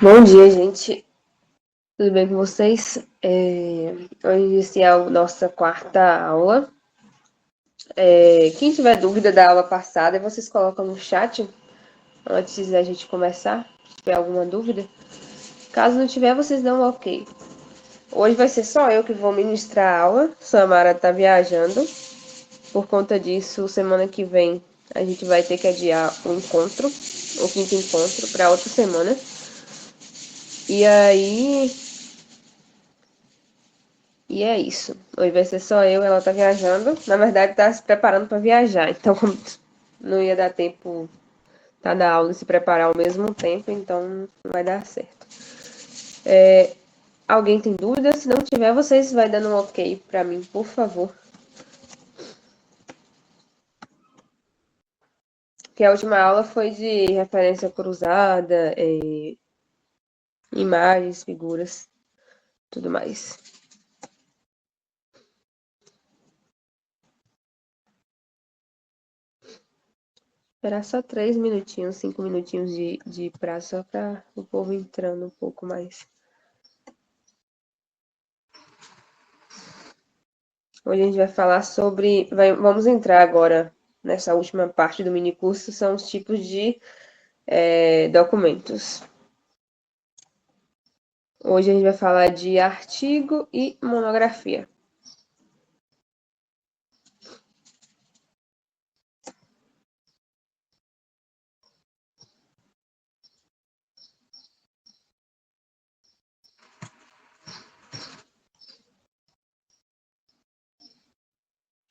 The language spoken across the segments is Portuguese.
Bom dia, gente. Tudo bem com vocês? Hoje iniciar a nossa quarta aula. Quem tiver dúvida da aula passada, vocês colocam no chat antes da gente começar, se tiver alguma dúvida. Caso não tiver, vocês dão um ok. Hoje vai ser só eu que vou ministrar a aula. Samara tá viajando. Por conta disso, semana que vem a gente vai ter que adiar o encontro, o quinto encontro, para outra semana. E aí, E é isso. Hoje vai ser só eu, ela tá viajando. Na verdade, tá se preparando para viajar. Então, como não ia dar tempo tá da aula e se preparar ao mesmo tempo, então não vai dar certo. Alguém tem dúvida? Se não tiver, vocês vai dando um ok para mim, por favor. Que a última aula foi de referência cruzada, imagens, figuras, tudo mais. Esperar só 3 minutinhos, 5 minutinhos de prazo, só para o povo entrando um pouco mais. Hoje a gente vai falar sobre. Vamos entrar agora nessa última parte do mini curso, são os tipos de documentos. Hoje a gente vai falar de artigo e monografia.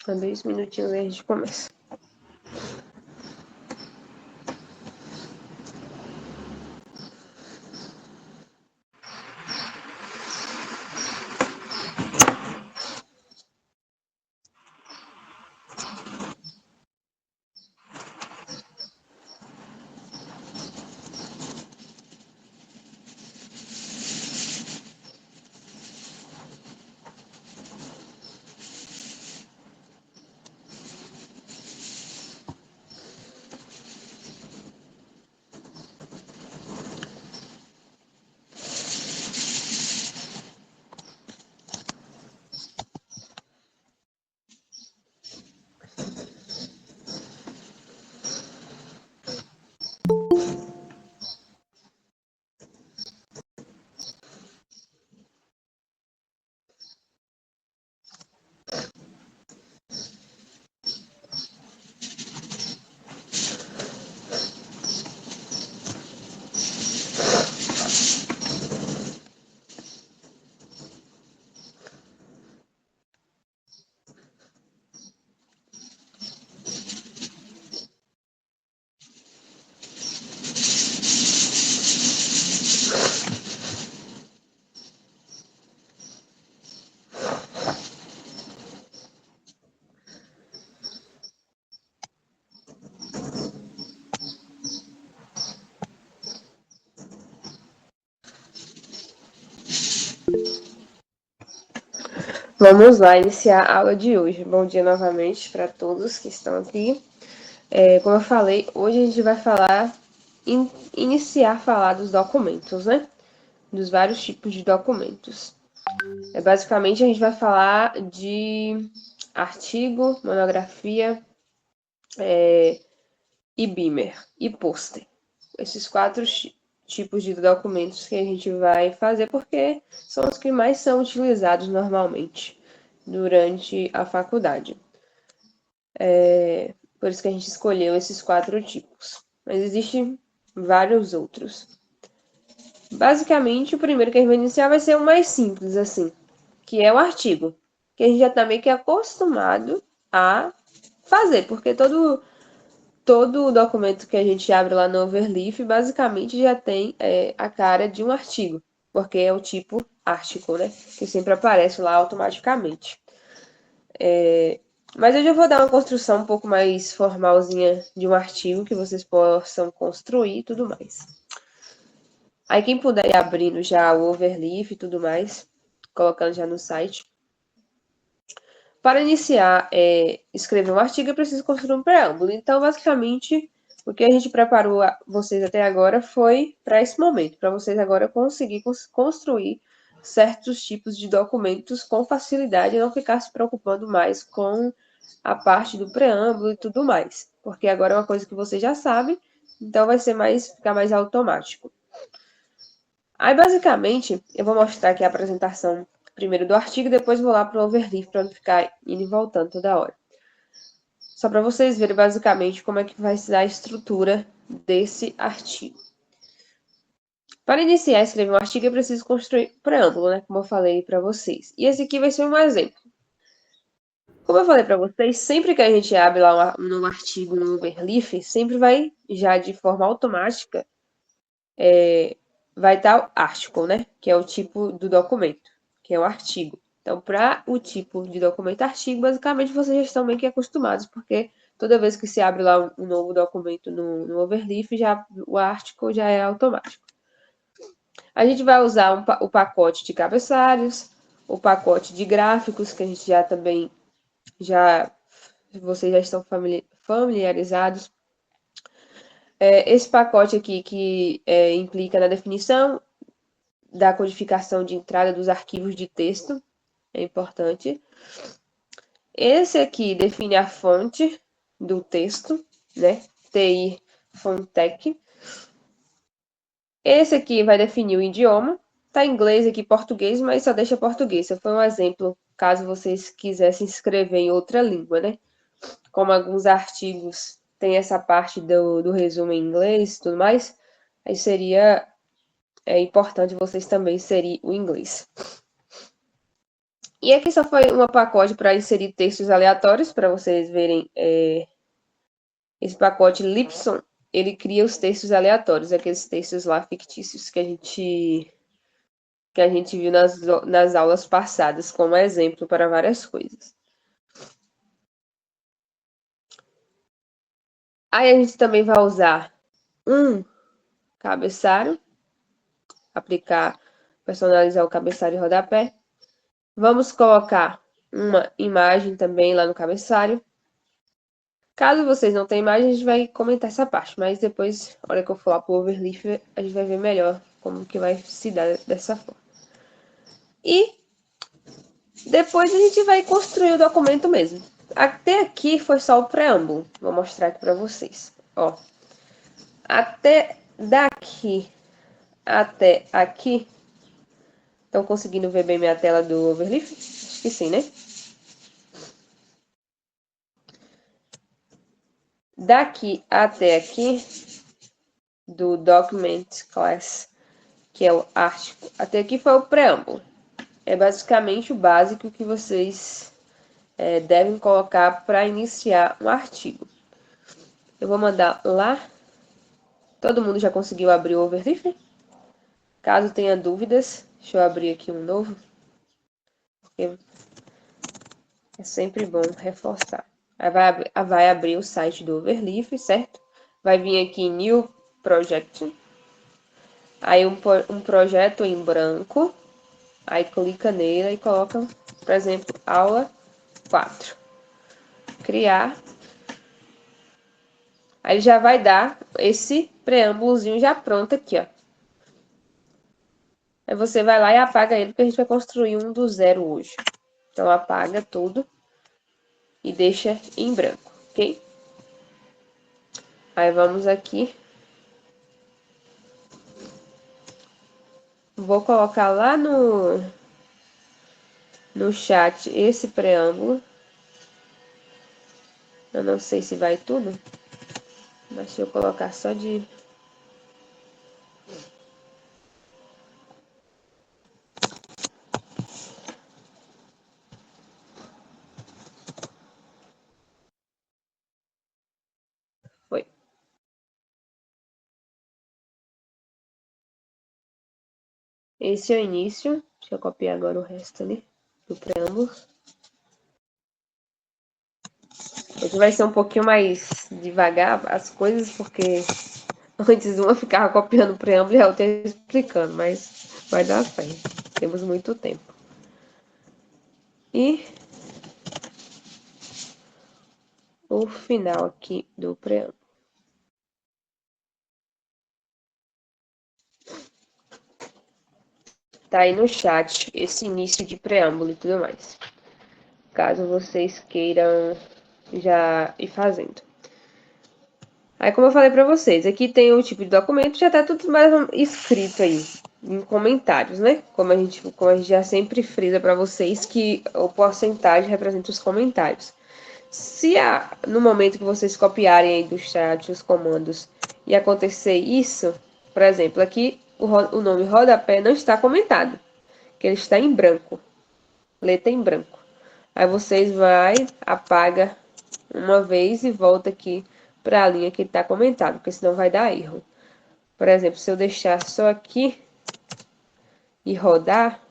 Com 10 minutinhos aí a gente começa. Vamos lá iniciar a aula de hoje. Bom dia novamente para todos que estão aqui. Como eu falei, hoje a gente vai iniciar a falar dos documentos, né? Dos vários tipos de documentos. Basicamente, a gente vai falar de artigo, monografia e beamer e pôster. Esses quatro tipos de documentos que a gente vai fazer porque são os que mais são utilizados normalmente durante a faculdade. Por isso que a gente escolheu esses quatro tipos. Mas existem vários outros. Basicamente, o primeiro que a gente vai iniciar vai ser o mais simples, assim, que é o artigo, que a gente já está meio que acostumado a fazer, porque todo documento que a gente abre lá no Overleaf, basicamente já tem a cara de um artigo, porque é o tipo article, né? Que sempre aparece lá automaticamente. Mas hoje eu vou dar uma construção um pouco mais formalzinha de um artigo que vocês possam construir e tudo mais. Aí quem puder ir abrindo já o Overleaf e tudo mais, colocando já no site. Para iniciar escrever um artigo, eu preciso construir um preâmbulo. Então, basicamente, O que a gente preparou vocês até agora foi para esse momento, para vocês agora conseguir construir certos tipos de documentos com facilidade e não ficar se preocupando mais com a parte do preâmbulo e tudo mais, porque agora é uma coisa que você já sabe, então vai ser ficar mais automático. Aí, basicamente, eu vou mostrar aqui a apresentação primeiro do artigo, depois vou lá para o overleaf para não ficar indo e voltando toda hora. Só para vocês verem basicamente como é que vai ser a estrutura desse artigo. Para iniciar a escrever um artigo, é preciso construir preâmbulo, né? Como eu falei para vocês. E esse aqui vai ser um exemplo. Como eu falei para vocês, sempre que a gente abre lá um novo artigo no overleaf, sempre vai, já de forma automática, vai estar o article, né? Que é o tipo do documento, que é o artigo. Então, para o tipo de documento artigo, basicamente vocês já estão meio que acostumados, porque toda vez que se abre lá um novo documento no overleaf, o article já é automático. A gente vai usar o pacote de cabeçalhos, o pacote de gráficos, que a gente vocês já estão familiarizados. Esse pacote aqui que implica na definição da codificação de entrada dos arquivos de texto, é importante. Esse aqui define a fonte do texto, né? TI Fontec. Esse aqui vai definir o idioma. Tá em inglês aqui, português, mas só deixa português. Esse foi um exemplo, caso vocês quisessem escrever em outra língua, né? Como alguns artigos têm essa parte do resumo em inglês e tudo mais, aí seria importante vocês também inserir o inglês. E aqui só foi um pacote para inserir textos aleatórios, para vocês verem. Esse pacote Lipson, ele cria os textos aleatórios, aqueles textos lá fictícios que a gente viu nas aulas passadas, como exemplo para várias coisas. Aí a gente também vai usar um cabeçalho, personalizar o cabeçalho e rodapé. Vamos colocar uma imagem também lá no cabeçalho. Caso vocês não tenham imagem, a gente vai comentar essa parte, mas depois, na hora que eu for lá pro overleaf, a gente vai ver melhor como que vai se dar dessa forma. E depois a gente vai construir o documento mesmo. Até aqui foi só o preâmbulo. Vou mostrar aqui para vocês. Ó, daqui até aqui. Estão conseguindo ver bem minha tela do overleaf? Acho que sim, né? Daqui até aqui, do Document Class, que é o artigo, até aqui foi o preâmbulo. É basicamente o básico que vocês devem colocar para iniciar um artigo. Eu vou mandar lá. Todo mundo já conseguiu abrir o overleaf? Caso tenha dúvidas, deixa eu abrir aqui um novo. Porque é sempre bom reforçar. Aí vai abrir o site do overleaf, certo? Vai vir aqui New Project. Aí um projeto em branco. Aí clica nele e coloca, por exemplo, aula 4. Criar. Aí ele já vai dar esse preâmbulozinho já pronto aqui, ó. Aí você vai lá e apaga ele, porque a gente vai construir um do zero hoje. Então apaga tudo e deixa em branco, ok? Aí vamos aqui. Vou colocar lá no chat esse preâmbulo. Eu não sei se vai tudo, mas se eu colocar só de... Foi. Esse é o início. Deixa eu copiar agora o resto ali do preâmbulo. Hoje vai ser um pouquinho mais devagar as coisas, porque antes uma ficava copiando o preâmbulo e a outra explicando, mas vai dar certo. Temos muito tempo. E o final aqui do preâmbulo. tá aí no chat esse início de preâmbulo e tudo mais. Caso vocês queiram já ir fazendo. Aí, como eu falei para vocês, aqui tem o tipo de documento, já tá tudo mais escrito aí, em comentários, né? Como a gente já sempre frisa para vocês que o porcentagem representa os comentários. Se no momento que vocês copiarem aí do chat os comandos e acontecer isso, por exemplo, aqui o nome rodapé não está comentado, que ele está em branco, letra em branco. Aí vocês apaga uma vez e volta aqui para a linha que está comentado, porque senão vai dar erro. Por exemplo, se eu deixar só aqui e rodar,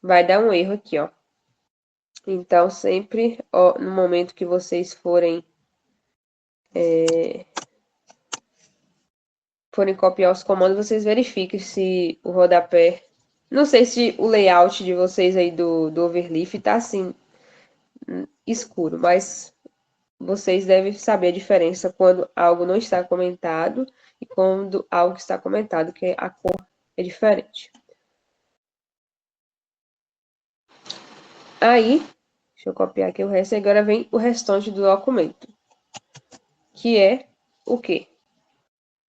vai dar um erro aqui, ó. Então, sempre, ó, no momento que vocês forem copiar os comandos, vocês verifiquem se o rodapé... Não sei se o layout de vocês aí do Overleaf tá assim, escuro, mas vocês devem saber a diferença quando algo não está comentado e quando algo está comentado, que a cor é diferente. Aí, deixa eu copiar aqui o resto, e agora vem o restante do documento, que é o quê?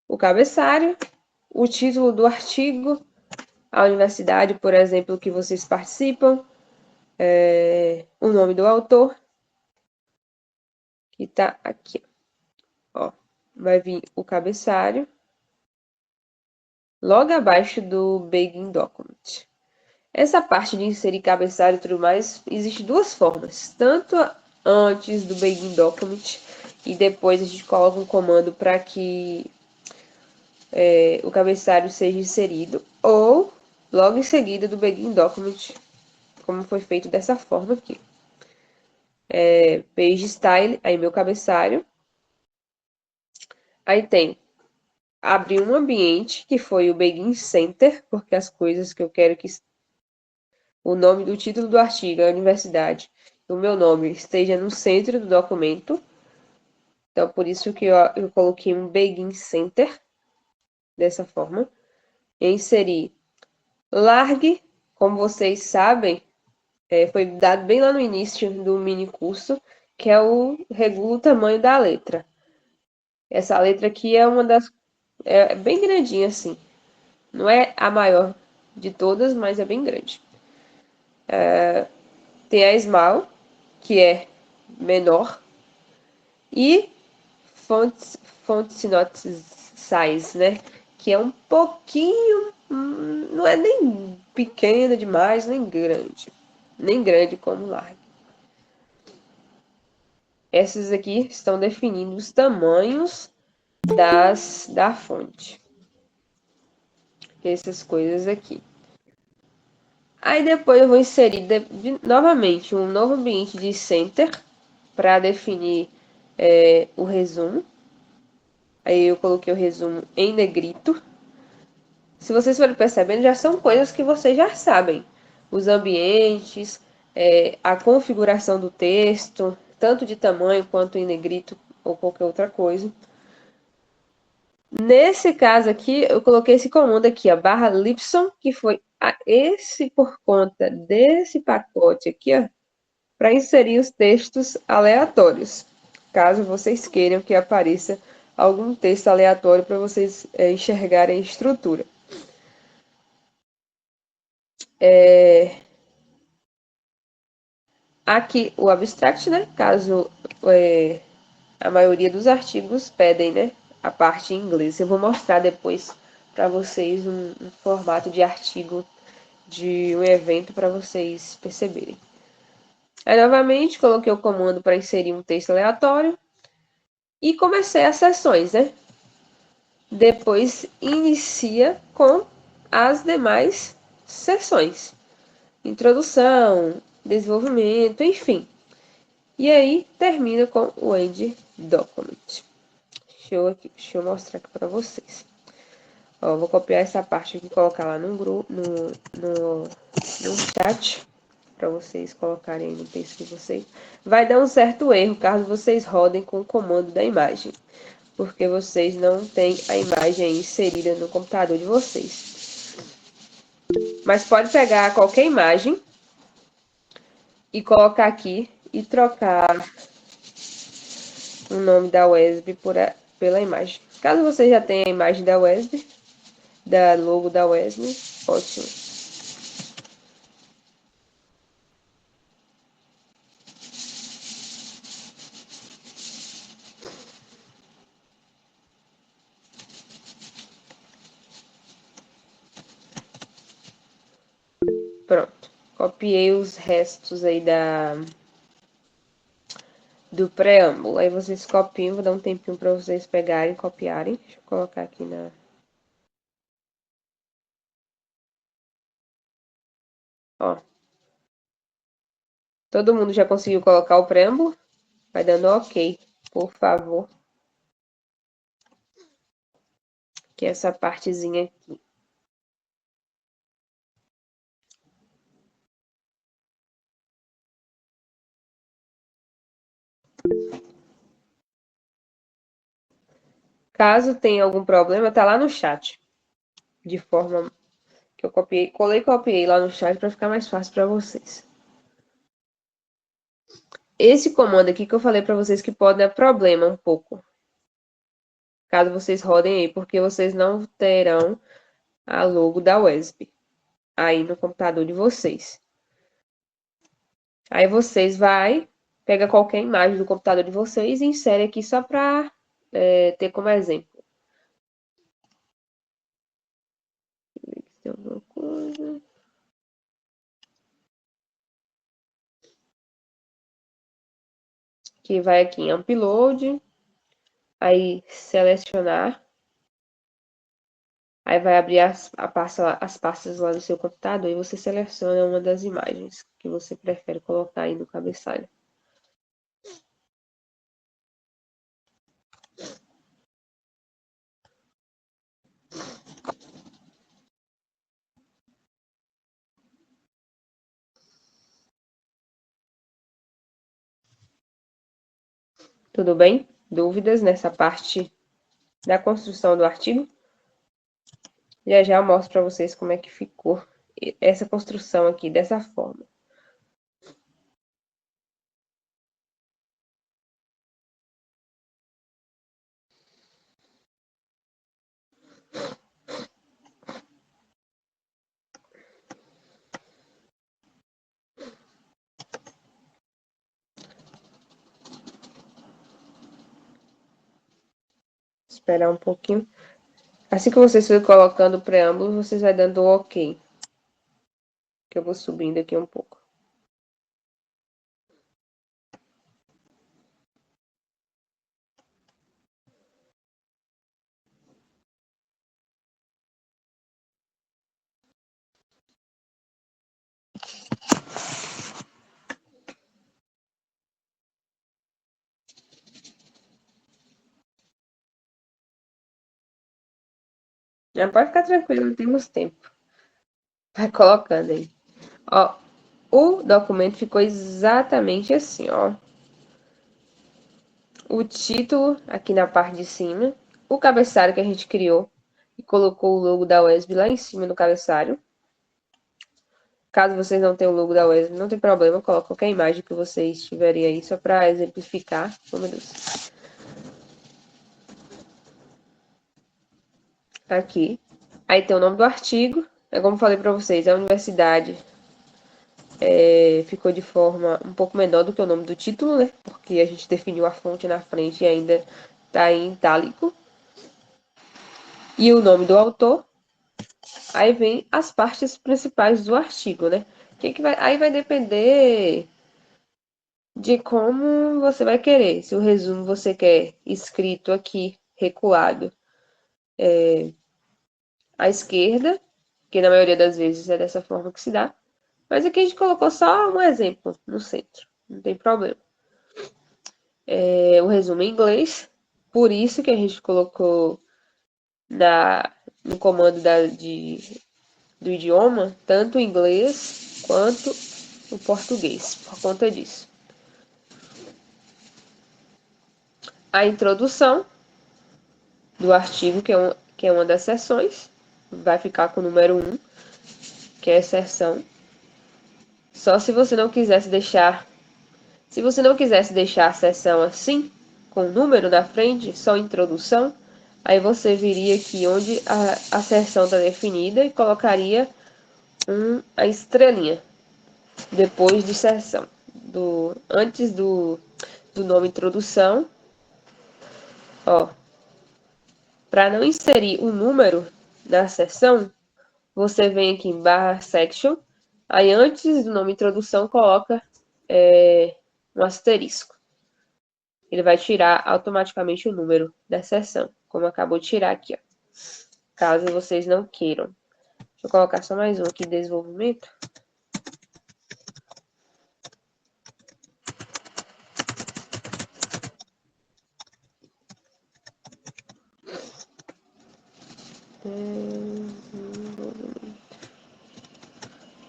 O cabeçalho, o título do artigo, a universidade, por exemplo, que vocês participam, o nome do autor, que está aqui. Ó, vai vir o cabeçalho, logo abaixo do Begin Document. Essa parte de inserir cabeçalho e tudo mais, existe duas formas. Tanto antes do Begin Document e depois a gente coloca um comando para que o cabeçalho seja inserido, ou logo em seguida do Begin Document, como foi feito dessa forma aqui. Page Style, aí meu cabeçalho. Aí tem abrir um ambiente, que foi o Begin Center, porque as coisas que eu quero que o nome do título do artigo, a universidade, o meu nome esteja no centro do documento. Então, por isso que eu coloquei um Begin Center, dessa forma. E inseri largue, como vocês sabem, foi dado bem lá no início do mini curso, que é regula o tamanho da letra. Essa letra aqui é uma das... é bem grandinha, assim. Não é a maior de todas, mas é bem grande. Tem a Small, que é menor. E font not size, né? Que é um pouquinho... não é nem pequena demais, nem grande. Nem grande como large. Essas aqui estão definindo os tamanhos da fonte. Essas coisas aqui. Aí depois eu vou inserir novamente um novo ambiente de center para definir o resumo. Aí eu coloquei o resumo em negrito. Se vocês forem percebendo, já são coisas que vocês já sabem. Os ambientes, a configuração do texto, tanto de tamanho quanto em negrito ou qualquer outra coisa. Nesse caso aqui, eu coloquei esse comando aqui, a /lipson, que foi esse por conta desse pacote aqui, ó, para inserir os textos aleatórios, caso vocês queiram que apareça algum texto aleatório para vocês enxergarem a estrutura. Aqui o abstract, né? Caso a maioria dos artigos pedem, né? A parte em inglês. Eu vou mostrar depois para vocês um formato de artigo de um evento para vocês perceberem. Aí, novamente, coloquei o comando para inserir um texto aleatório e comecei as sessões, né? Depois, inicia com as demais sessões. Introdução, desenvolvimento, enfim. E aí, termina com o End Document. Deixa eu mostrar aqui para vocês. Ó, vou copiar essa parte aqui e colocar lá no chat, para vocês colocarem aí no texto de vocês. Vai dar um certo erro caso vocês rodem com o comando da imagem. porque vocês não têm a imagem aí inserida no computador de vocês. Mas pode pegar qualquer imagem e colocar aqui e trocar o nome da USB pela imagem. Caso você já tenha a imagem da USB, da logo da USB, ótimo. Pronto. Copiei os restos aí do preâmbulo. Aí vocês copiam, vou dar um tempinho para vocês pegarem e copiarem. Deixa eu colocar aqui na... Ó. Todo mundo já conseguiu colocar o preâmbulo? Vai dando OK, por favor. Que é essa partezinha aqui. Caso tenha algum problema, tá lá no chat. De forma que eu copiei, colei e copiei lá no chat para ficar mais fácil para vocês. Esse comando aqui que eu falei para vocês que pode dar problema um pouco. Caso vocês rodem aí, porque vocês não terão a logo da USB aí no computador de vocês. Aí vocês pega qualquer imagem do computador de vocês e insere aqui só para ter como exemplo. Tem alguma coisa. Que vai aqui em Upload, aí selecionar, aí vai abrir as pastas lá do seu computador e você seleciona uma das imagens que você prefere colocar aí no cabeçalho. Tudo bem? Dúvidas nessa parte da construção do artigo? Já já eu mostro para vocês como é que ficou essa construção aqui, dessa forma. Esperar um pouquinho. Assim que vocês forem colocando o preâmbulo, vocês vão dando o OK. Que eu vou subindo aqui um pouco. Já pode ficar tranquilo, não temos tempo. Vai colocando aí. Ó, o documento ficou exatamente assim, ó. O título aqui na parte de cima, o cabeçalho que a gente criou e colocou o logo da USB lá em cima do cabeçalho. Caso vocês não tenham o logo da USB, não tem problema, coloca qualquer imagem que vocês tiverem aí, só para exemplificar. Oh, meu Deus. Aqui. Aí tem o nome do artigo. É como falei para vocês, a universidade ficou de forma um pouco menor do que o nome do título, né? Porque a gente definiu a fonte na frente e ainda está em itálico. E o nome do autor. Aí vem as partes principais do artigo, né? Aí vai depender de como você vai querer. Se o resumo você quer escrito aqui, recuado, à esquerda, que na maioria das vezes é dessa forma que se dá. Mas aqui a gente colocou só um exemplo no centro, não tem problema. O resumo em inglês, por isso que a gente colocou no comando do idioma, tanto o inglês quanto o português, por conta disso. A introdução, do artigo, que é uma das seções. Vai ficar com o número 1, que é a seção. Só se você não quisesse deixar... Se você não quisesse deixar a seção assim, com o número na frente, só introdução, aí você viria aqui onde a seção está definida e colocaria a estrelinha depois de seção. Antes do nome introdução, ó, para não inserir o número na seção, você vem aqui em barra section, aí antes do nome introdução coloca um asterisco. Ele vai tirar automaticamente o número da seção, como acabou de tirar aqui, ó. Caso vocês não queiram. Deixa eu colocar só mais um aqui, desenvolvimento.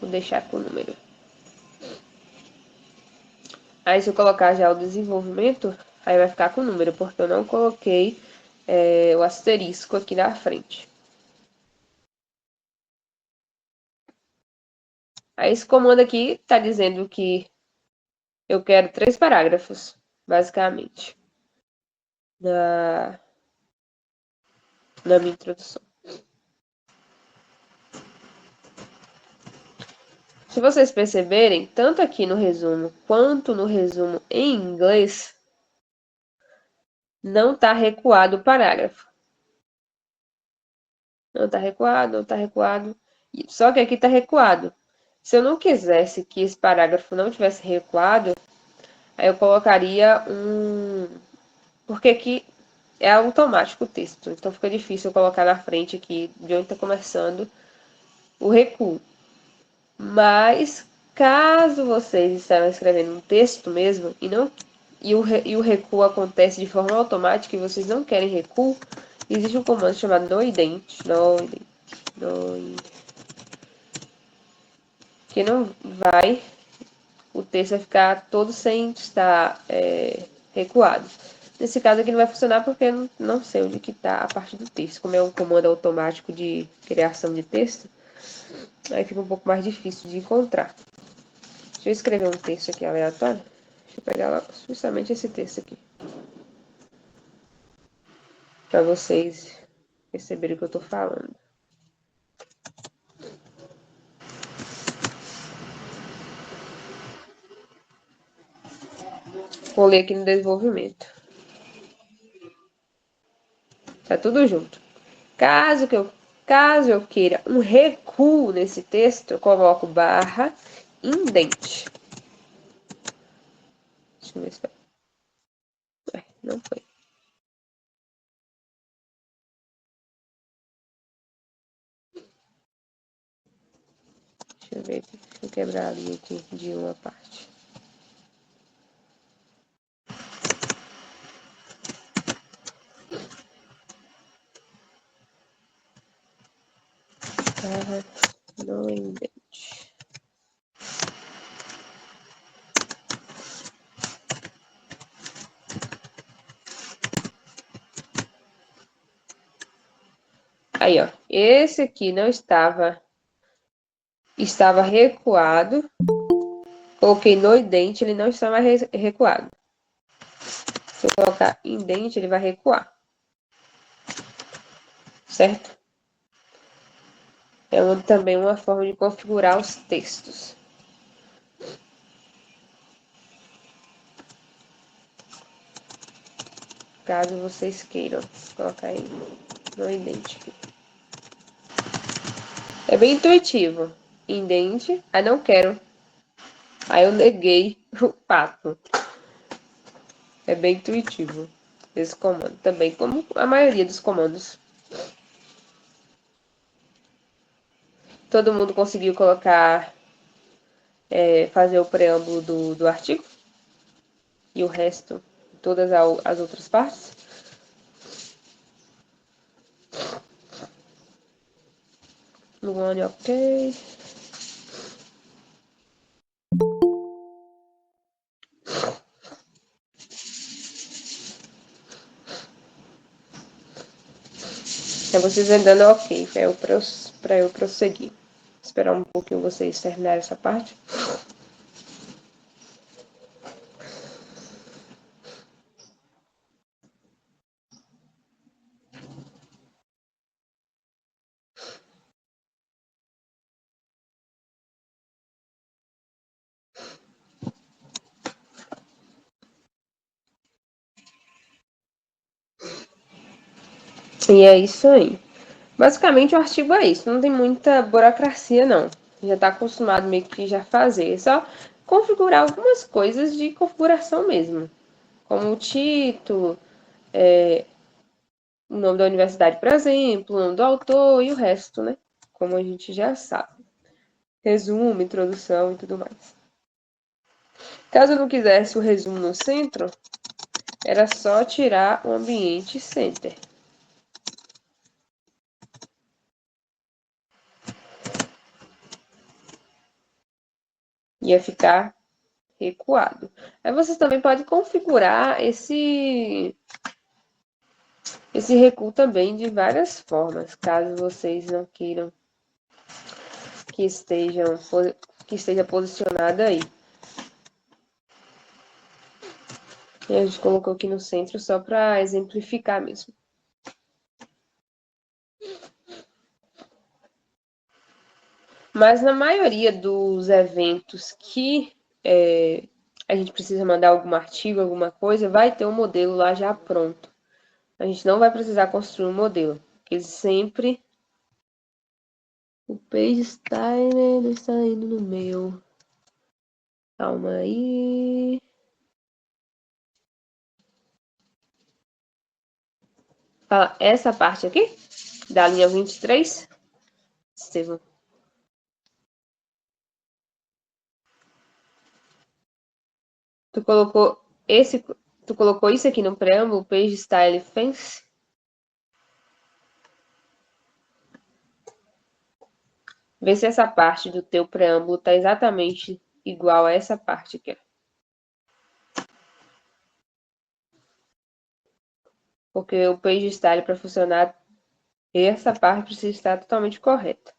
Vou deixar com o número. Aí se eu colocar já o desenvolvimento, aí vai ficar com o número, porque eu não coloquei o asterisco aqui na frente. Aí esse comando aqui está dizendo que eu quero 3 parágrafos, basicamente, na minha introdução. Se vocês perceberem, tanto aqui no resumo quanto no resumo em inglês, não está recuado o parágrafo. Não está recuado, não está recuado. Só que aqui está recuado. Se eu não quisesse que esse parágrafo não tivesse recuado, aí eu colocaria porque aqui é automático o texto, então fica difícil eu colocar na frente aqui, de onde está começando, o recuo. Mas, caso vocês estejam escrevendo um texto mesmo, e o recuo acontece de forma automática e vocês não querem recuo, existe um comando chamado noident, que não vai, o texto vai ficar todo sem estar recuado. Nesse caso aqui não vai funcionar porque eu não sei onde que está a parte do texto. Como é um comando automático de criação de texto, aí fica um pouco mais difícil de encontrar. Deixa eu escrever um texto aqui aleatório. Deixa eu pegar justamente esse texto aqui. Para vocês perceberem o que eu estou falando. Vou ler aqui no desenvolvimento. Tá tudo junto. Caso eu queira um recuo nesse texto, eu coloco barra indent. Deixa eu ver se vai. Não foi. Deixa eu ver. Deixa eu quebrar a linha aqui de uma parte. Barra no indent. Aí, ó. Esse aqui não estava recuado. Coloquei no indent, ele não está mais recuado. Se eu colocar indent, ele vai recuar. Certo? É também uma forma de configurar os textos. Caso vocês queiram colocar aí no indent. É bem intuitivo. Indent, aí não quero. Aí eu neguei o pato. É bem intuitivo esse comando também, como a maioria dos comandos. Todo mundo conseguiu colocar, fazer o preâmbulo do artigo? E o resto, todas as outras partes? Luane, ok. É vocês andando ok, pra eu prosseguir. Esperar um pouquinho vocês terminarem essa parte. E é isso aí. Basicamente, o artigo é isso. Não tem muita burocracia, não. Já está acostumado meio que já fazer. É só configurar algumas coisas de configuração mesmo. Como o título, o nome da universidade, por exemplo, o nome do autor e o resto, né? Como a gente já sabe. Resumo, introdução e tudo mais. Caso eu não quisesse o resumo no centro, era só tirar o ambiente center. Ia ficar recuado. Aí vocês também podem configurar esse recuo também de várias formas, caso vocês não queiram que esteja posicionado aí. E a gente colocou aqui no centro só para exemplificar mesmo. Mas na maioria dos eventos que a gente precisa mandar algum artigo, alguma coisa, vai ter um modelo lá já pronto. A gente não vai precisar construir um modelo, porque sempre o page está indo no meu. Calma aí. Fala essa parte aqui, da linha 23. Estevam. Tu colocou esse, tu colocou isso aqui no preâmbulo, page style fence? Vê se essa parte do teu preâmbulo tá exatamente igual a essa parte aqui. Porque o page style para funcionar, essa parte precisa estar totalmente correta.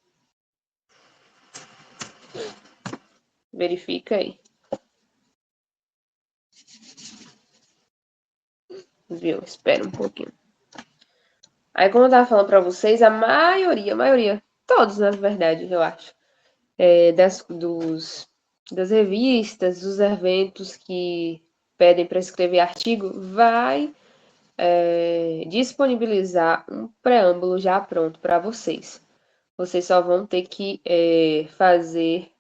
Verifica aí. Viu? Espera um pouquinho. Aí, como eu tava falando para vocês, a maioria, todos na verdade, eu acho, das revistas, dos eventos que pedem para escrever artigo, vai disponibilizar um preâmbulo já pronto para vocês. Vocês só vão ter que fazer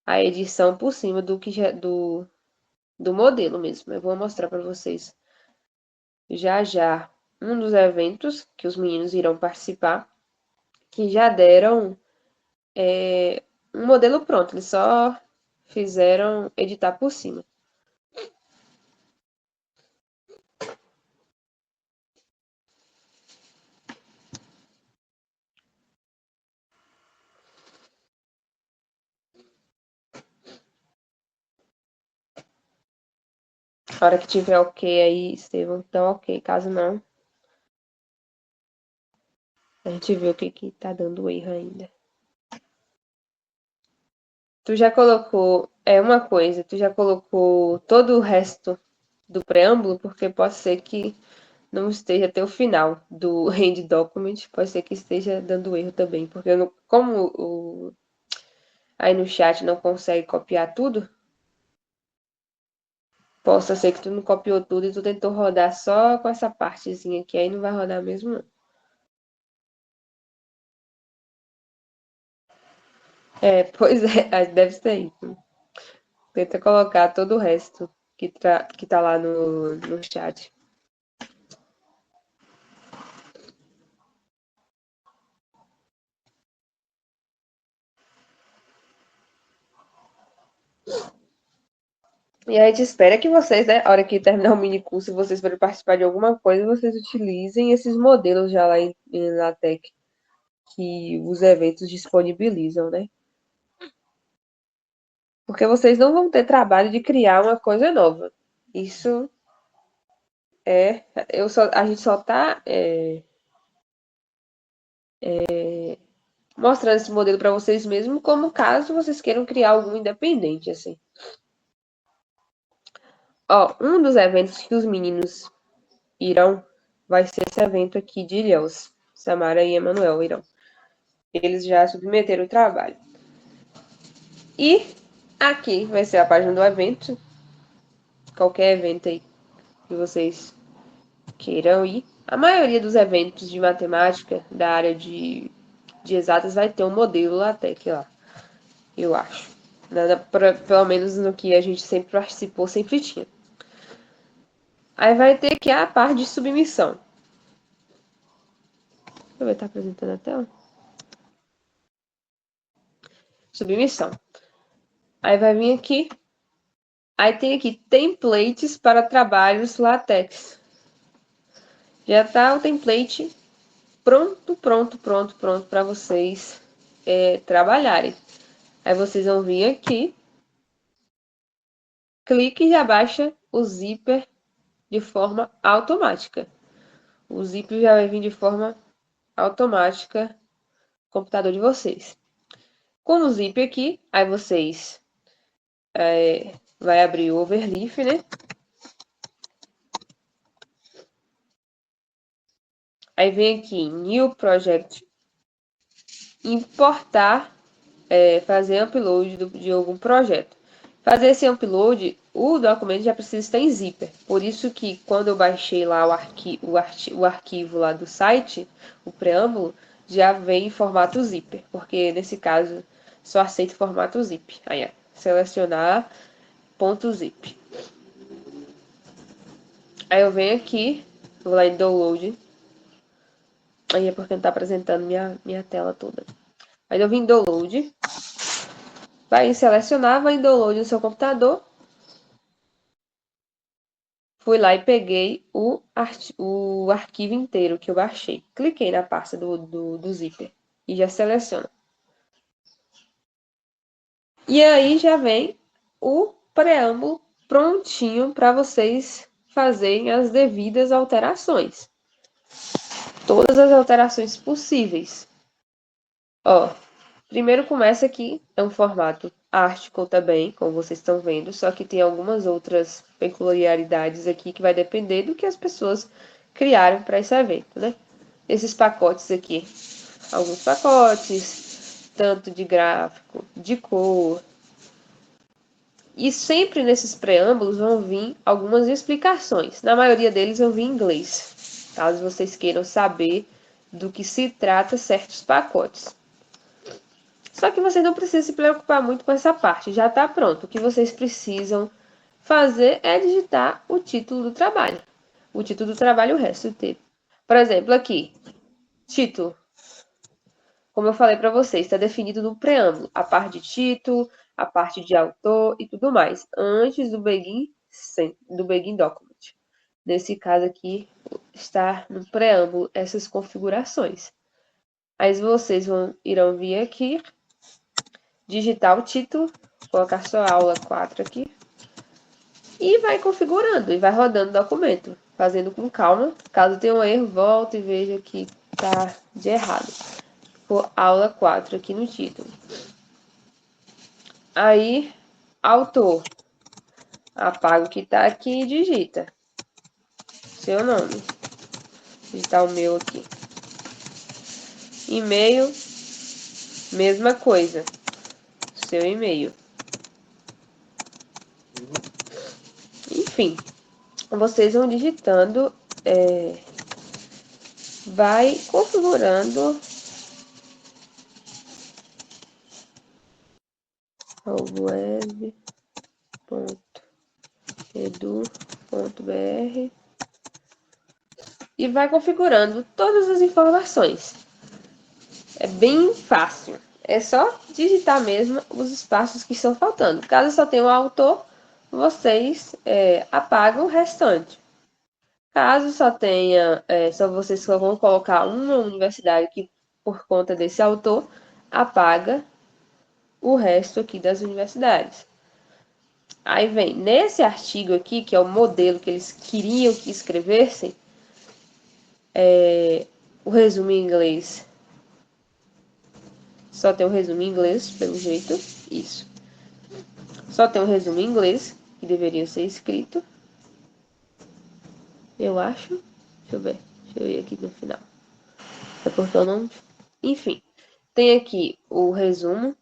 a edição por cima do modelo mesmo. Eu vou mostrar para vocês já um dos eventos que os meninos irão participar, que já deram um modelo pronto, eles só fizeram editar por cima. A hora que tiver ok aí, Estevam, então ok. Caso não, a gente vê o que tá dando erro ainda. Tu já colocou, uma coisa, tu já colocou todo o resto do preâmbulo, porque pode ser que não esteja até o final do End Document, pode ser que esteja dando erro também, porque eu não, como aí no chat não consegue copiar tudo, possa ser que tu não copiou tudo e tu tentou rodar só com essa partezinha aqui, aí não vai rodar mesmo não. Pois é, deve ser isso. Tenta colocar todo o resto que tá lá no chat. E a gente espera que vocês, né, a hora que terminar o mini curso, vocês forem participar de alguma coisa, vocês utilizem esses modelos já lá em LaTeX que os eventos disponibilizam, né? Porque vocês não vão ter trabalho de criar uma coisa nova. Isso a gente só tá mostrando esse modelo para vocês mesmos, como caso vocês queiram criar algum independente, assim. Ó, um dos eventos que os meninos irão vai ser esse evento aqui de Ilhéus. Samara e Emanuel irão. Eles já submeteram o trabalho. E aqui vai ser a página do evento. Qualquer evento aí que vocês queiram ir. A maioria dos eventos de matemática da área de exatas vai ter um modelo LaTeX lá, eu acho. Pelo menos no que a gente sempre participou, sempre tinha. Aí vai ter que a parte de submissão. Deixa eu ver, tá apresentando a tela? Submissão. Aí vai vir aqui. Aí tem aqui templates para trabalhos LaTeX. Já tá o template pronto para vocês trabalharem. Aí vocês vão vir aqui, clique e já baixa o zíper de forma automática. O zíper já vai vir de forma automática no computador de vocês. Com o zip aqui, aí vocês vai abrir o Overleaf, né? Aí vem aqui em New Project, importar, fazer upload de algum projeto. Fazer esse upload, o documento já precisa estar em zíper. Por isso que quando eu baixei lá o arquivo lá do site, o preâmbulo, já vem em formato zíper. Porque nesse caso só aceita formato zip. Aí, ó, selecionar .zip. Aí eu venho aqui, vou lá em download. Aí é porque não tá apresentando minha tela toda. Aí eu vim em download. Vai em selecionar, vai em download no seu computador. Fui lá e peguei o arquivo inteiro que eu baixei. Cliquei na pasta do zíper e já seleciona. E aí já vem o preâmbulo prontinho para vocês fazerem as devidas alterações. Todas as alterações possíveis. Ó, primeiro começa aqui, é um formato Article também, como vocês estão vendo, só que tem algumas outras peculiaridades aqui que vai depender do que as pessoas criaram para esse evento, né? Esses pacotes aqui, alguns pacotes, tanto de gráfico, de cor. E sempre nesses preâmbulos vão vir algumas explicações. Na maioria deles vão vir em inglês, caso vocês queiram saber do que se trata certos pacotes. Só que vocês não precisam se preocupar muito com essa parte, já está pronto. O que vocês precisam fazer é digitar o título do trabalho. O título do trabalho e o resto do texto. Por exemplo, aqui, título. Como eu falei para vocês, está definido no preâmbulo, a parte de título, a parte de autor e tudo mais, antes do begin document. Nesse caso aqui, está no preâmbulo essas configurações. Aí vocês irão vir aqui, digitar o título, colocar só aula 4 aqui, e vai configurando, e vai rodando o documento, fazendo com calma. Caso tenha um erro, volta e veja que está de errado. Por aula 4 aqui no título. Aí, autor. Apaga o que está aqui e digita seu nome. Digitar o meu aqui. E-mail, mesma coisa. Seu e-mail. Enfim, vocês vão digitando, vai configurando web.edu.br e vai configurando todas as informações. É bem fácil. É só digitar mesmo os espaços que estão faltando. Caso só tenha um autor, vocês apagam o restante. Caso só tenha, vocês só vão colocar uma universidade que, por conta desse autor, apaga o resto aqui das universidades. Aí vem, nesse artigo aqui, que é o modelo que eles queriam que escrevessem, o resumo em inglês Só tem um resumo em inglês, pelo jeito. Isso. Só tem um resumo em inglês, que deveria ser escrito. Eu acho. Deixa eu ver. Deixa eu ir aqui no final. É porque eu não... Enfim. Tem aqui o resumo.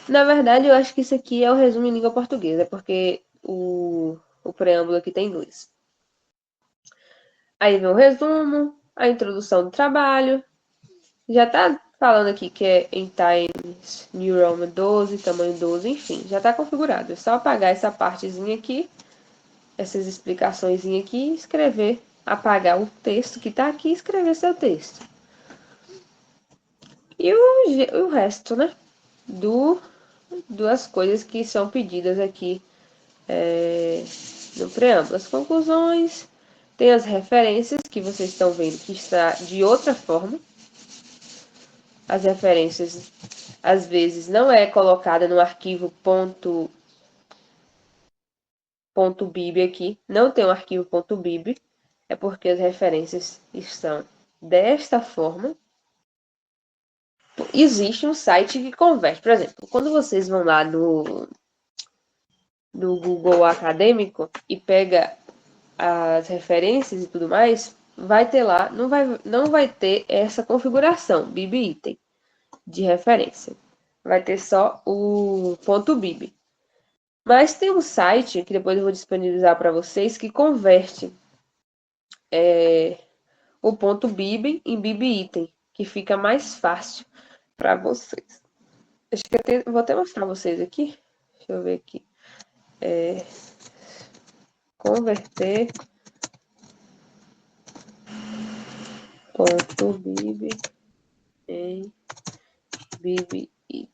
Na verdade, eu acho que isso aqui é o resumo em língua portuguesa, porque o preâmbulo aqui tem inglês. Aí vem o resumo, a introdução do trabalho. Já tá falando aqui que é em Times New Roman 12, tamanho 12, enfim, já tá configurado. É só apagar essa partezinha aqui, essas explicações aqui, escrever, apagar o texto que tá aqui e escrever seu texto. E o resto, né? Duas coisas que são pedidas aqui no preâmbulo. As conclusões, tem as referências que vocês estão vendo que está de outra forma. As referências, às vezes, não é colocada no arquivo .bib aqui. Não tem um arquivo .bib. É porque as referências estão desta forma. Existe um site que converte. Por exemplo, quando vocês vão lá no Google Acadêmico e pega as referências e tudo mais, vai ter lá, não vai ter essa configuração, bib item de referência. Vai ter só o .bib. Mas tem um site, que depois eu vou disponibilizar para vocês, que converte o .bib em bib item, que fica mais fácil para vocês. Acho que vou até mostrar vocês aqui. Deixa eu ver aqui. Converter .bib em bib item.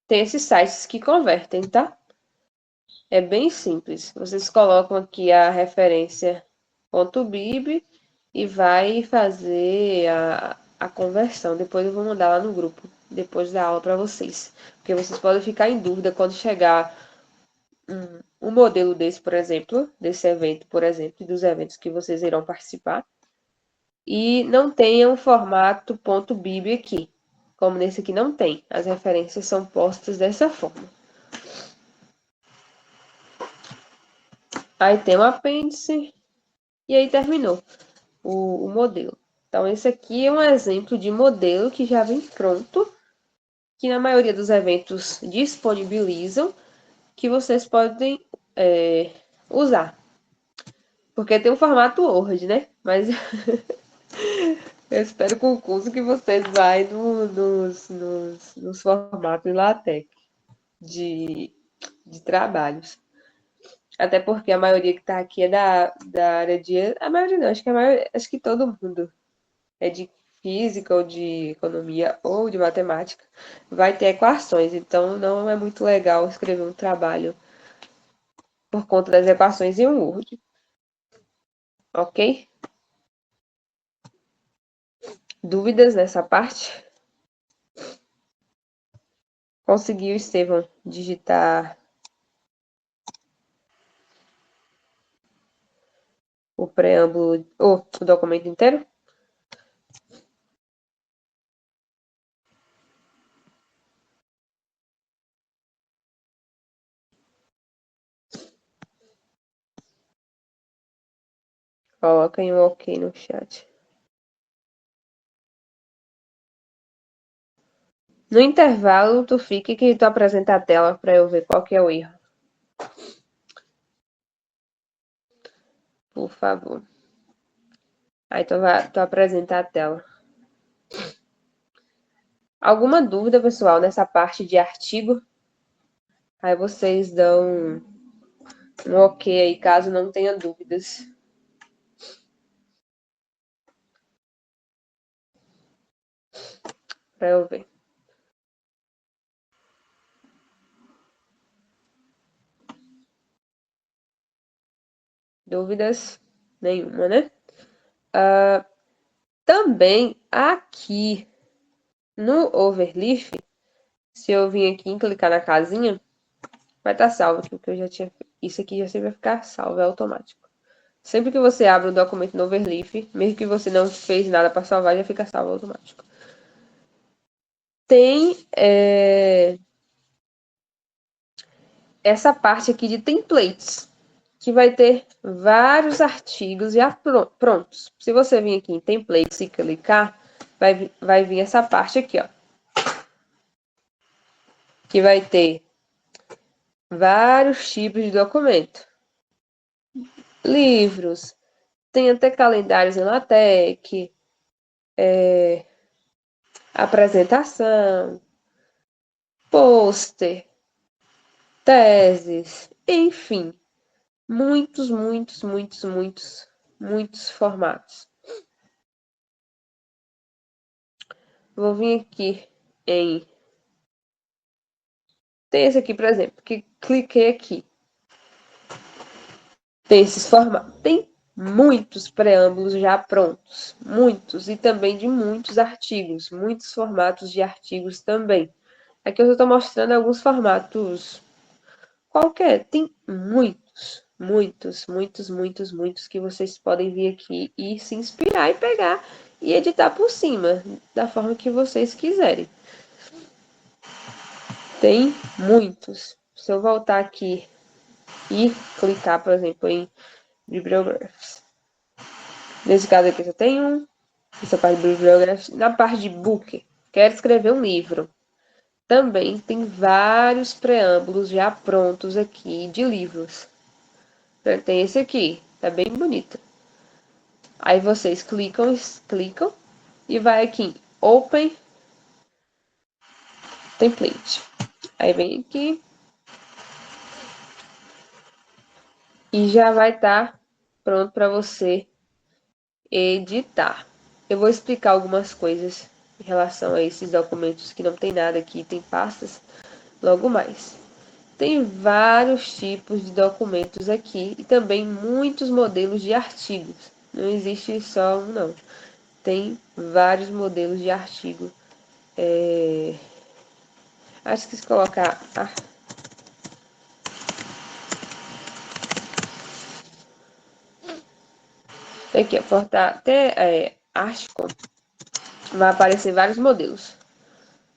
Tem esses sites que convertem, tá? É bem simples. Vocês colocam aqui a referência .bib e vai fazer a conversão. Depois eu vou mandar lá no grupo, depois da aula para vocês. Porque vocês podem ficar em dúvida quando chegar um modelo desse, por exemplo, desse evento, por exemplo, e dos eventos que vocês irão participar. E não tenha um formato .bib aqui. Como nesse aqui não tem. As referências são postas dessa forma. Aí tem o apêndice e aí terminou o modelo. Então, esse aqui é um exemplo de modelo que já vem pronto, que na maioria dos eventos disponibilizam, que vocês podem usar. Porque tem um formato Word, né? Mas eu espero com o curso que vocês vão nos formatos LaTeX de trabalhos. Até porque a maioria que está aqui é da área de... A maioria não, acho que todo mundo é de física ou de economia ou de matemática, vai ter equações. Então não é muito legal escrever um trabalho por conta das equações em um Word. Ok? Dúvidas nessa parte? Conseguiu, Estevão, digitar o preâmbulo, ou o documento inteiro? Coloca aí um ok no chat. No intervalo, tu fica que tu apresenta a tela para eu ver qual que é o erro. Por favor. Aí tu apresenta a tela. Alguma dúvida, pessoal, nessa parte de artigo? Aí vocês dão um ok aí, caso não tenha dúvidas. Para eu ver. Dúvidas nenhuma, né? Também aqui no Overleaf, se eu vir aqui e clicar na casinha, vai estar salvo aqui, porque eu já tinha... Isso aqui já sempre vai ficar salvo, é automático. Sempre que você abre um documento no Overleaf, mesmo que você não fez nada para salvar, já fica salvo automático. Tem essa parte aqui de templates, que vai ter vários artigos já prontos. Se você vir aqui em templates e clicar, vai vir essa parte aqui, ó. Que vai ter vários tipos de documento. Livros, tem até calendários em LaTeX, apresentação, pôster, teses, enfim, muitos formatos. Vou vir aqui em... Tem esse aqui, por exemplo, que cliquei aqui. Tem esses formatos. Tem muitos preâmbulos já prontos. Muitos. E também de muitos artigos. Muitos formatos de artigos também. Aqui eu estou mostrando alguns formatos qualquer. Tem muitos que vocês podem vir aqui e se inspirar e pegar e editar por cima, da forma que vocês quiserem. Tem muitos. Se eu voltar aqui e clicar, por exemplo, em Bibliographies. Nesse caso aqui só tem um. Essa parte de Bibliographies. Na parte de Book, quero escrever um livro. Também tem vários preâmbulos já prontos aqui de livros. Tem esse aqui, tá bem bonito. Aí vocês clicam e vai aqui em Open Template. Aí vem aqui e já vai estar pronto para você editar. Eu vou explicar algumas coisas em relação a esses documentos que não tem nada aqui, tem pastas, logo mais. Tem vários tipos de documentos aqui e também muitos modelos de artigos. Não existe só um, não. Tem vários modelos de artigo. Acho que se colocar... Aqui, ó, até Article, vai aparecer vários modelos.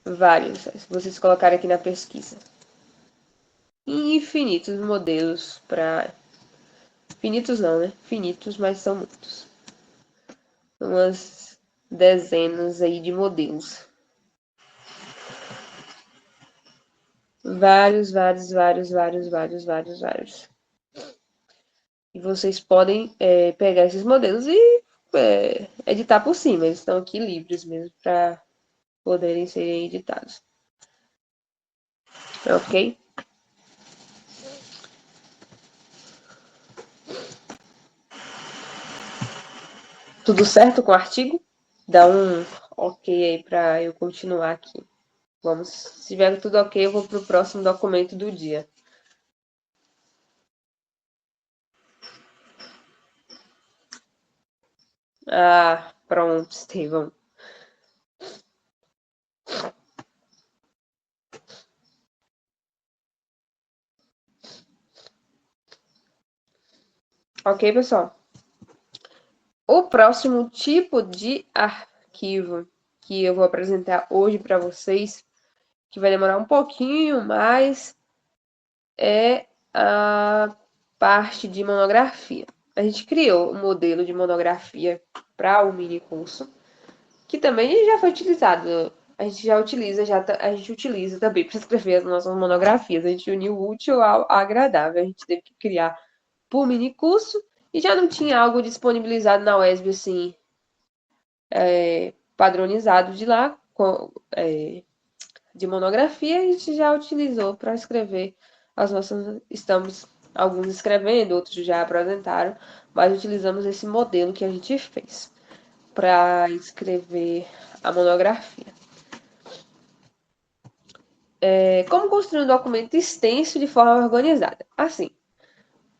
Vários. Se vocês colocarem aqui na pesquisa. Infinitos modelos para... Finitos não, né? Finitos, mas são muitos. Umas dezenas aí de modelos. Vários. E vocês podem pegar esses modelos e editar por cima. Eles estão aqui livres mesmo para poderem serem editados. Ok? Tudo certo com o artigo? Dá um ok aí para eu continuar aqui. Vamos, se tiver tudo ok, eu vou para o próximo documento do dia. Ah, pronto, Estevão. Ok, pessoal? O próximo tipo de arquivo que eu vou apresentar hoje para vocês, que vai demorar um pouquinho mais, é a parte de monografia. A gente criou um modelo de monografia para o mini curso, que também já foi utilizado. A gente utiliza também para escrever as nossas monografias. A gente uniu o útil ao agradável. A gente teve que criar por mini curso e já não tinha algo disponibilizado na UESB assim, padronizado de lá, de monografia, a gente já utilizou para escrever as nossas. Estamos alguns escrevendo, outros já apresentaram, mas utilizamos esse modelo que a gente fez para escrever a monografia. Como construir um documento extenso de forma organizada? Assim,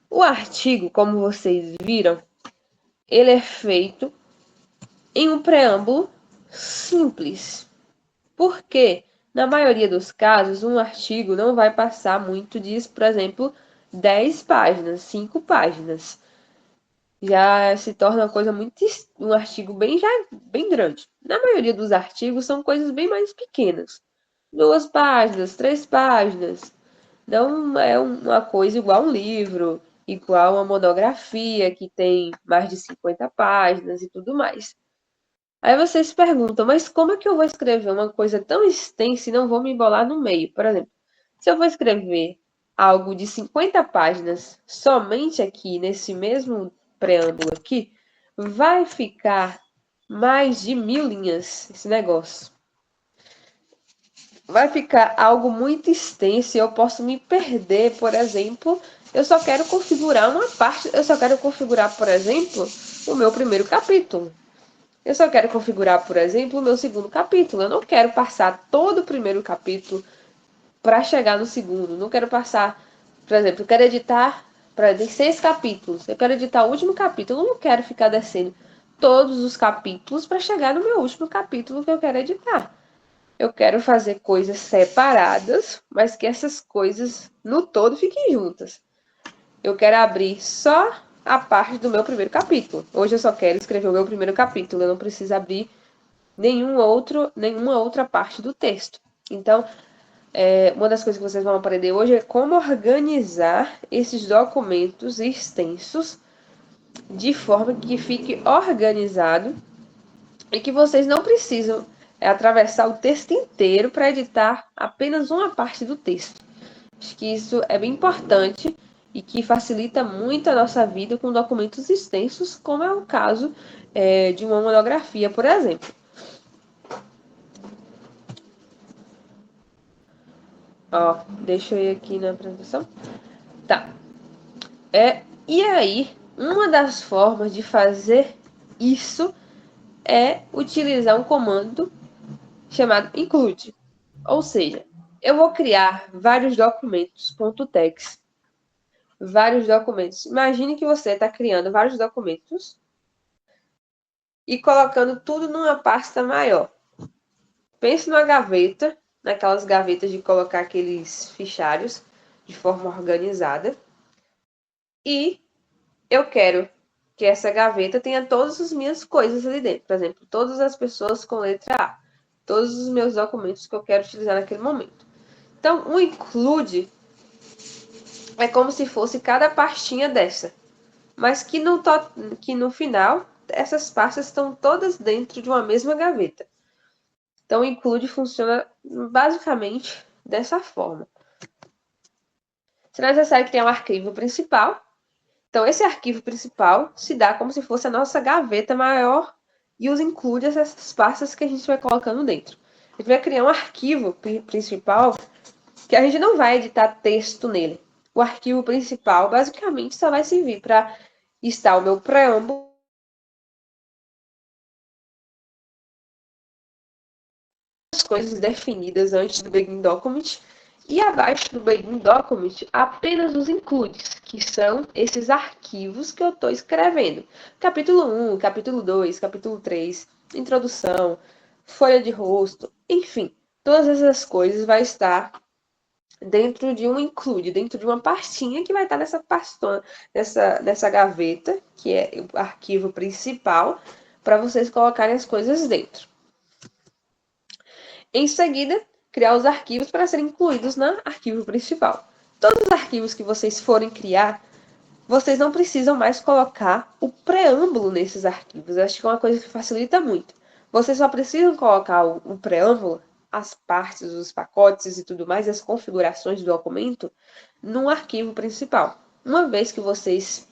o artigo, como vocês viram, ele é feito em um preâmbulo simples. Por quê? Na maioria dos casos, um artigo não vai passar muito disso, por exemplo, 10 páginas, 5 páginas. já se torna uma coisa muito, um artigo bem grande. Na maioria dos artigos são coisas bem mais pequenas. 2 páginas, 3 páginas. Não é uma coisa igual um livro, igual uma monografia que tem mais de 50 páginas e tudo mais. Aí vocês se perguntam, mas como é que eu vou escrever uma coisa tão extensa e não vou me embolar no meio? Por exemplo, se eu vou escrever algo de 50 páginas somente aqui, nesse mesmo preâmbulo aqui, vai ficar mais de 1.000 linhas esse negócio. Vai ficar algo muito extenso e eu posso me perder, por exemplo, eu só quero configurar uma parte, eu só quero configurar, por exemplo, o meu primeiro capítulo. Eu só quero configurar, por exemplo, o meu segundo capítulo. Eu não quero passar todo o primeiro capítulo para chegar no segundo. Não quero passar, por exemplo, eu quero editar para 6 capítulos. Eu quero editar o último capítulo. Eu não quero ficar descendo todos os capítulos para chegar no meu último capítulo que eu quero editar. Eu quero fazer coisas separadas, mas que essas coisas no todo fiquem juntas. Eu quero abrir só a parte do meu primeiro capítulo. Hoje eu só quero escrever o meu primeiro capítulo. Eu não preciso abrir nenhuma outra parte do texto. Então, uma das coisas que vocês vão aprender hoje é como organizar esses documentos extensos de forma que fique organizado e que vocês não precisam atravessar o texto inteiro para editar apenas uma parte do texto. Acho que isso é bem importante e que facilita muito a nossa vida com documentos extensos, como é o caso de uma monografia, por exemplo. Ó, deixa eu ir aqui na apresentação. Tá. E aí, uma das formas de fazer isso é utilizar um comando chamado include. Ou seja, eu vou criar vários documentos .text. Vários documentos. Imagine que você está criando vários documentos e colocando tudo numa pasta maior. Pense numa gaveta, naquelas gavetas de colocar aqueles fichários de forma organizada. E eu quero que essa gaveta tenha todas as minhas coisas ali dentro. Por exemplo, todas as pessoas com letra A. Todos os meus documentos que eu quero utilizar naquele momento. Então, o include é como se fosse cada pastinha dessa. Mas que no final, essas pastas estão todas dentro de uma mesma gaveta. Então, o include funciona basicamente dessa forma. Será necessário que tenha um arquivo principal. Então, esse arquivo principal se dá como se fosse a nossa gaveta maior e os include essas pastas que a gente vai colocando dentro. A gente vai criar um arquivo principal que a gente não vai editar texto nele. O arquivo principal, basicamente, só vai servir para estar o meu preâmbulo, as coisas definidas antes do Begin Document, e abaixo do Begin Document, apenas os includes, que são esses arquivos que eu estou escrevendo. Capítulo 1, capítulo 2, capítulo 3, introdução, folha de rosto, enfim, todas essas coisas vai estar dentro de um include, dentro de uma pastinha que vai estar nessa pastona, nessa gaveta, que é o arquivo principal, para vocês colocarem as coisas dentro. Em seguida, criar os arquivos para serem incluídos no arquivo principal. Todos os arquivos que vocês forem criar, vocês não precisam mais colocar o preâmbulo nesses arquivos. Eu acho que é uma coisa que facilita muito. Vocês só precisam colocar o preâmbulo, as partes, os pacotes e tudo mais, as configurações do documento, no arquivo principal. Uma vez que vocês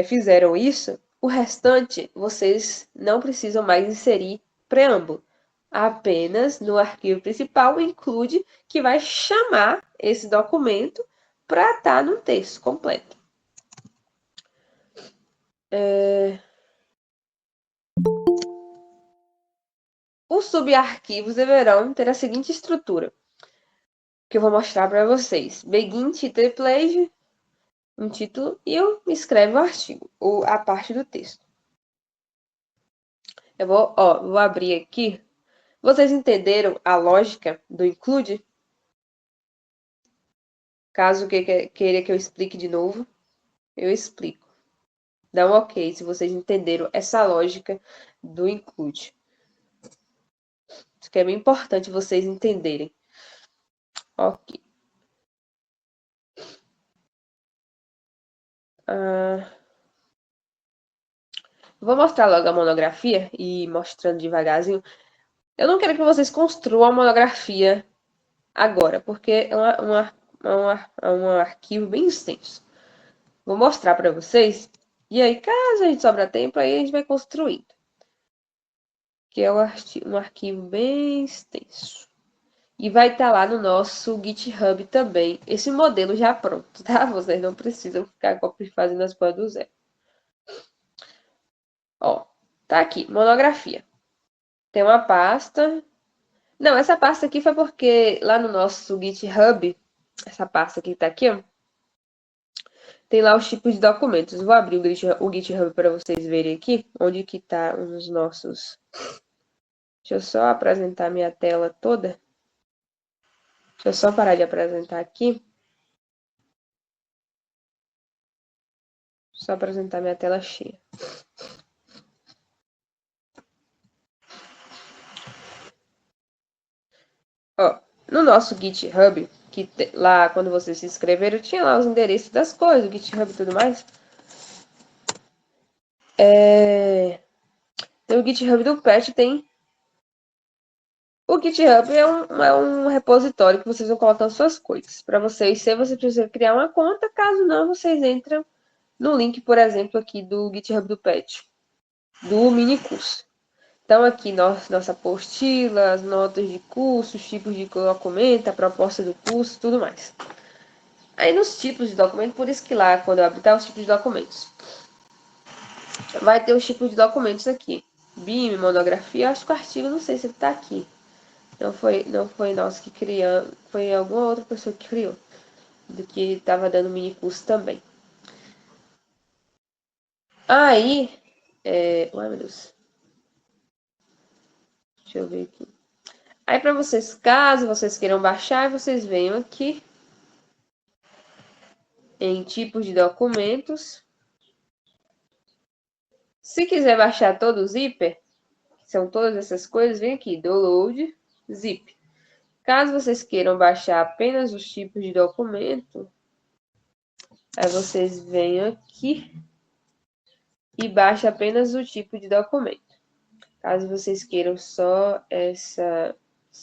fizeram isso, o restante vocês não precisam mais inserir preâmbulo. Apenas no arquivo principal include que vai chamar esse documento para estar no texto completo. Os subarquivos deverão ter a seguinte estrutura, que eu vou mostrar para vocês. Begin title page, um título, e eu escrevo o artigo, ou a parte do texto. Eu vou abrir aqui. Vocês entenderam a lógica do include? Caso queira que eu explique de novo, eu explico. Dá um ok se vocês entenderam essa lógica do include. Isso que é bem importante vocês entenderem. Ok. Vou mostrar logo a monografia e mostrando devagarzinho. Eu não quero que vocês construam a monografia agora, porque é um arquivo bem extenso. Vou mostrar para vocês. E aí, caso a gente sobra tempo, aí a gente vai construindo. Que é um arquivo bem extenso. E vai estar lá no nosso GitHub também, esse modelo já pronto, tá? Vocês não precisam ficar fazendo as coisas do zero. Ó, tá aqui, monografia. Tem uma pasta. Não, essa pasta aqui foi porque lá no nosso GitHub, essa pasta que tá aqui, ó, tem lá os tipos de documentos. Vou abrir o GitHub para vocês verem aqui, onde que tá os nossos... Deixa eu só apresentar minha tela toda. Deixa eu só parar de apresentar aqui. Só apresentar minha tela cheia. Ó, no nosso GitHub, que lá quando vocês se inscreveram, tinha lá os endereços das coisas, o GitHub e tudo mais. No GitHub do Pet tem... O GitHub é um repositório que vocês vão colocando suas coisas. Para vocês, se você precisa criar uma conta, caso não, vocês entram no link, por exemplo, aqui do GitHub do Pet, do mini curso. Então, aqui nossa apostila, as notas de curso, os tipos de documento, a proposta do curso, tudo mais. Aí, nos tipos de documento, por isso que lá, quando eu abrir, tá os tipos de documentos. Vai ter os tipos de documentos aqui. BIM, monografia, acho que o artigo, não sei se ele tá aqui. Não foi nós que criamos, foi alguma outra pessoa que criou, do que estava dando mini curso também. Aí, ai meu Deus, deixa eu ver aqui. Aí para vocês, caso vocês queiram baixar, vocês venham aqui em tipos de documentos. Se quiser baixar todo o zíper, que são todas essas coisas, vem aqui, download, zip. Caso vocês queiram baixar apenas os tipos de documento, aí vocês venham aqui e baixem apenas o tipo de documento. Caso vocês queiram só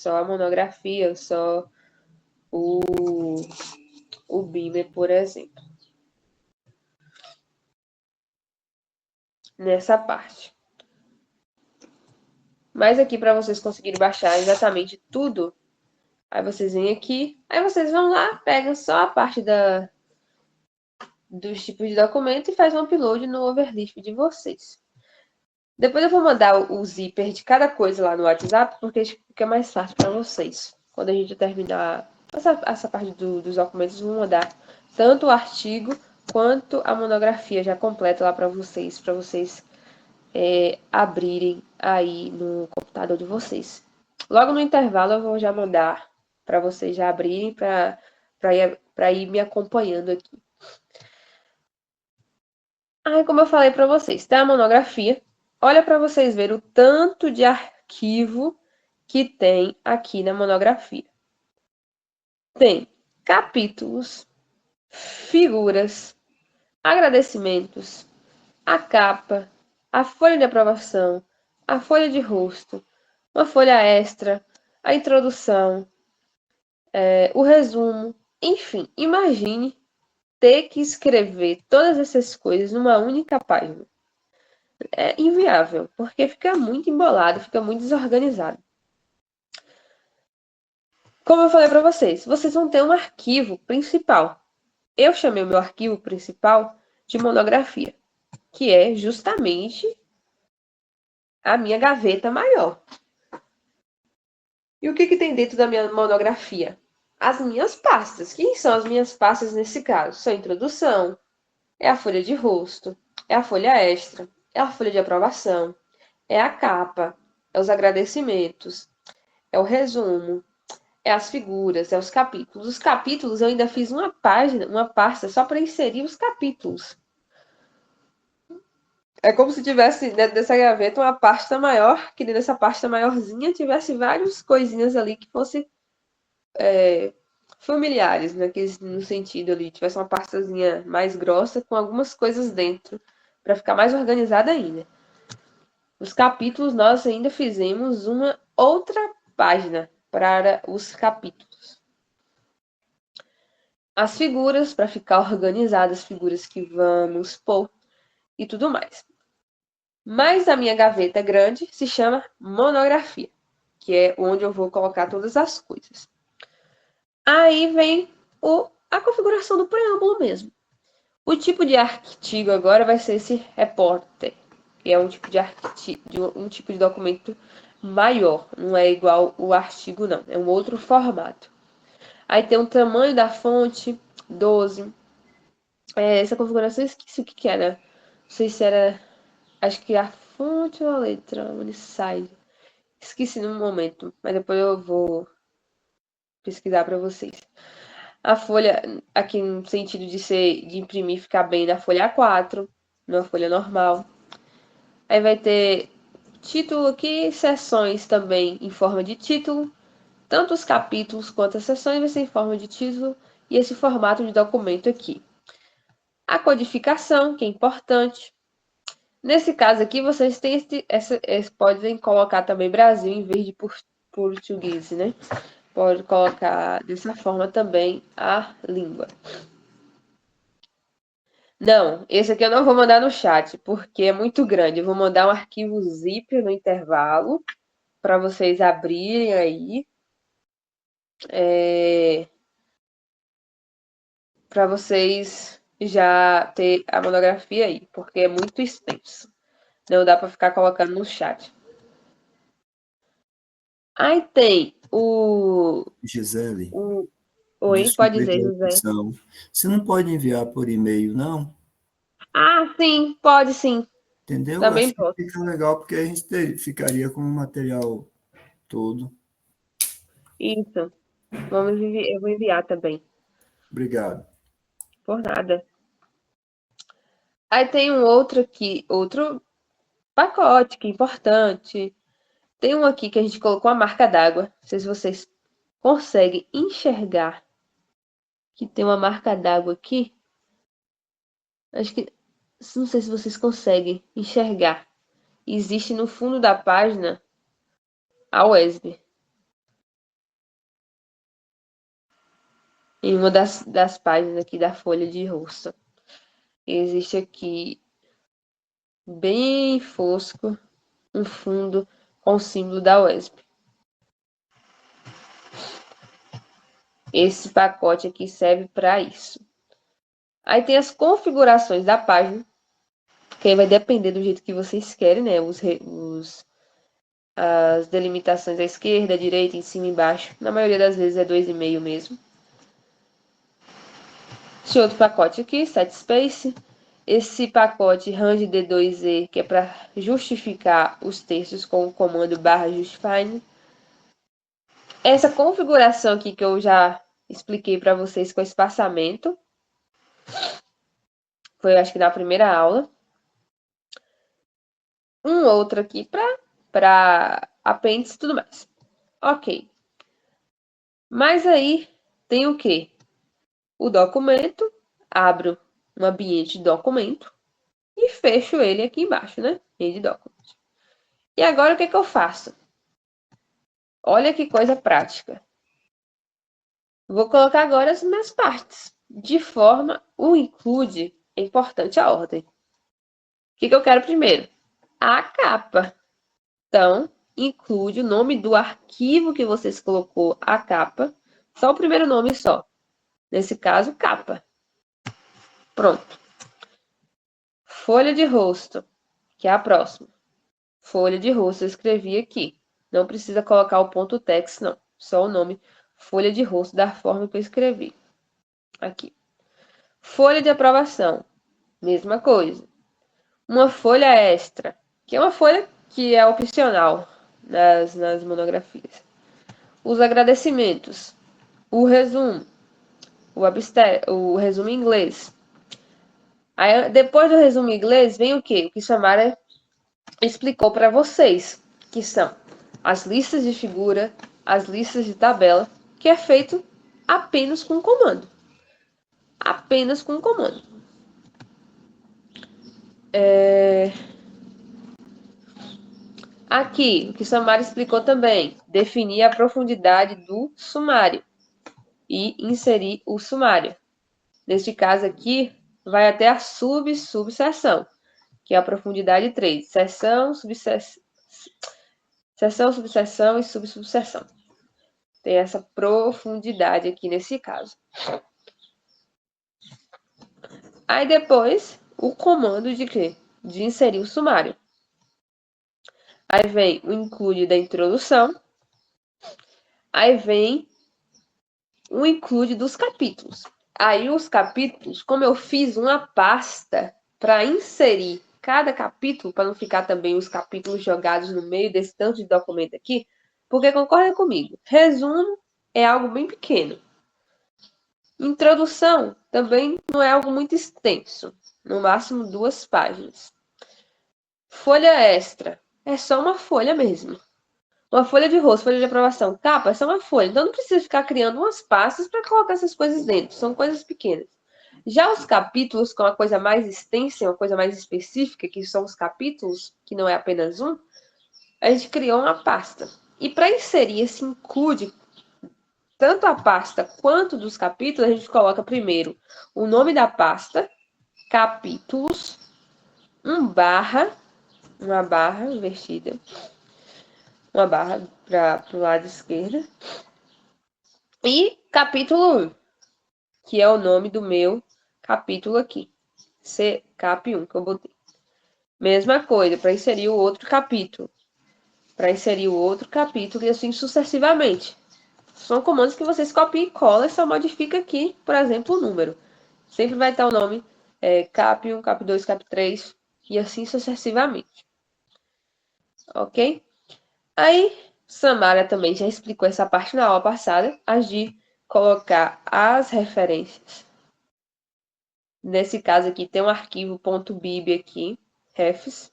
a monografia, só o Beamer, por exemplo. Nessa parte. Mas aqui, para vocês conseguirem baixar exatamente tudo, aí vocês vêm aqui, aí vocês vão lá, pegam só a parte dos tipos de documento e faz um upload no Overlift de vocês. Depois eu vou mandar o zíper de cada coisa lá no WhatsApp, porque fica mais fácil para vocês. Quando a gente terminar essa parte dos documentos, eu vou mandar tanto o artigo quanto a monografia já completa lá para vocês abrirem aí no computador de vocês. Logo no intervalo eu vou já mandar para vocês já abrirem para ir me acompanhando aqui. Aí, como eu falei para vocês, tá a monografia. Olha para vocês verem o tanto de arquivo que tem aqui na monografia. Tem capítulos, figuras, agradecimentos, a capa, a folha de aprovação, a folha de rosto, uma folha extra, a introdução, o resumo, enfim, imagine ter que escrever todas essas coisas numa única página. É inviável, porque fica muito embolado, fica muito desorganizado. Como eu falei para vocês vão ter um arquivo principal. Eu chamei o meu arquivo principal de monografia, que é justamente a minha gaveta maior. E o que tem dentro da minha monografia? As minhas pastas. Quem são as minhas pastas nesse caso? São a introdução, é a folha de rosto, é a folha extra, é a folha de aprovação, é a capa, é os agradecimentos, é o resumo, é as figuras, é os capítulos. Os capítulos eu ainda fiz uma página, uma pasta só para inserir os capítulos. É como se tivesse dentro dessa gaveta uma pasta maior, que dentro dessa pasta maiorzinha tivesse várias coisinhas ali que fossem familiares, né? No sentido ali, tivesse uma pastazinha mais grossa com algumas coisas dentro, para ficar mais organizada ainda. Os capítulos, nós ainda fizemos uma outra página para os capítulos. As figuras, para ficar organizadas, as figuras que vamos pôr e tudo mais. Mas a minha gaveta grande se chama monografia, que é onde eu vou colocar todas as coisas. Aí vem a configuração do preâmbulo mesmo. O tipo de artigo agora vai ser esse repórter, que é um tipo de artigo, um tipo de documento maior, não é igual o artigo não, é um outro formato. Aí tem o tamanho da fonte, 12. Essa configuração eu esqueci o que era. Não sei se era, acho que a fonte ou a letra, Uniside. Esqueci no momento, mas depois eu vou pesquisar para vocês. A folha, aqui no sentido de imprimir, ficar bem na folha A4, numa folha normal. Aí vai ter título aqui, seções também em forma de título. Tanto os capítulos quanto as seções vai ser em forma de título e esse formato de documento aqui. A codificação, que é importante. Nesse caso aqui, vocês têm podem colocar também Brasil em vez de português, né? Pode colocar dessa forma também a língua. Não, esse aqui eu não vou mandar no chat, porque é muito grande. Eu vou mandar um arquivo zip no intervalo para vocês abrirem aí. Para vocês já ter a monografia aí, porque é muito extenso. Não dá para ficar colocando no chat. Aí tem Gisele, Oi, pode desculpe a dizer, José. interrupção. Você não pode enviar por e-mail, não? Ah, sim, pode sim. Entendeu? Também Acho que posso. fica legal, porque a gente ficaria com o material todo. Isso. Eu vou enviar também. Obrigado. Por nada. Aí tem um outro aqui, outro pacote que é importante. Tem um aqui que a gente colocou a marca d'água. Não sei se vocês conseguem enxergar que tem uma marca d'água aqui. Acho que não sei se vocês conseguem enxergar. Existe no fundo da página a USB. Em uma das páginas aqui da folha de rosto. Existe aqui, bem fosco, um fundo com o símbolo da USB. Esse pacote aqui serve para isso. Aí tem as configurações da página, que aí vai depender do jeito que vocês querem, né? As delimitações à esquerda, à direita, em cima e embaixo. Na maioria das vezes é 2,5 mesmo. Esse outro pacote aqui, Setspace. Esse pacote Range D2E, que é para justificar os textos com o comando /justify. Essa configuração aqui que eu já expliquei para vocês com espaçamento. Foi, acho que na primeira aula. Um outro aqui para apêndice e tudo mais. Ok. Mas aí tem o quê? O documento, abro um ambiente de documento e fecho ele aqui embaixo, né? End document. E agora o que eu faço? Olha que coisa prática. Vou colocar agora as minhas partes. De forma, o include é importante a ordem. O que eu quero primeiro? A capa. Então, include o nome do arquivo que vocês colocou a capa, só o primeiro nome só. Nesse caso, capa. Pronto. Folha de rosto, que é a próxima. Folha de rosto, eu escrevi aqui. Não precisa colocar o ponto text, não. Só o nome folha de rosto da forma que eu escrevi. Aqui. Folha de aprovação, mesma coisa. Uma folha extra, que é uma folha que é opcional nas monografias. Os agradecimentos, o resumo, o resumo em inglês, Aí, depois do resumo em inglês, vem o quê? O que Samara explicou para vocês, que são as listas de figura, as listas de tabela, que é feito apenas com comando. Apenas com comando. Aqui, o que Samara explicou também, definir a profundidade do sumário e inserir o sumário. Neste caso aqui, vai até a subseção, que é a profundidade 3. Seção, subseção e subseção. Tem essa profundidade aqui nesse caso. Aí depois, o comando de quê? De inserir o sumário. Aí vem o include da introdução. Aí vem o include dos capítulos. Aí os capítulos, como eu fiz uma pasta para inserir cada capítulo, para não ficar também os capítulos jogados no meio desse tanto de documento aqui, porque concorda comigo, resumo é algo bem pequeno. Introdução também não é algo muito extenso, no máximo 2 páginas. Folha extra é só uma folha mesmo. Uma folha de rosto, folha de aprovação, capa é só uma folha. Então não precisa ficar criando umas pastas para colocar essas coisas dentro. São coisas pequenas. Já os capítulos, com uma coisa mais extensa, uma coisa mais específica, que são os capítulos, que não é apenas um, a gente criou uma pasta. E para inserir esse include tanto a pasta quanto dos capítulos, a gente coloca primeiro o nome da pasta, capítulos, uma barra invertida, uma barra para o lado esquerdo, e capítulo 1, que é o nome do meu capítulo aqui, cap 1 que eu botei. Mesma coisa, para inserir o outro capítulo. Para inserir o outro capítulo e assim sucessivamente. São comandos que vocês copiam e colam e só modifica aqui, por exemplo, o número. Sempre vai estar o nome cap 1, cap 2, cap 3 e assim sucessivamente. Ok? Aí, Samara também já explicou essa parte na aula passada, as de colocar as referências. Nesse caso aqui tem um arquivo .bib aqui, refs.bib.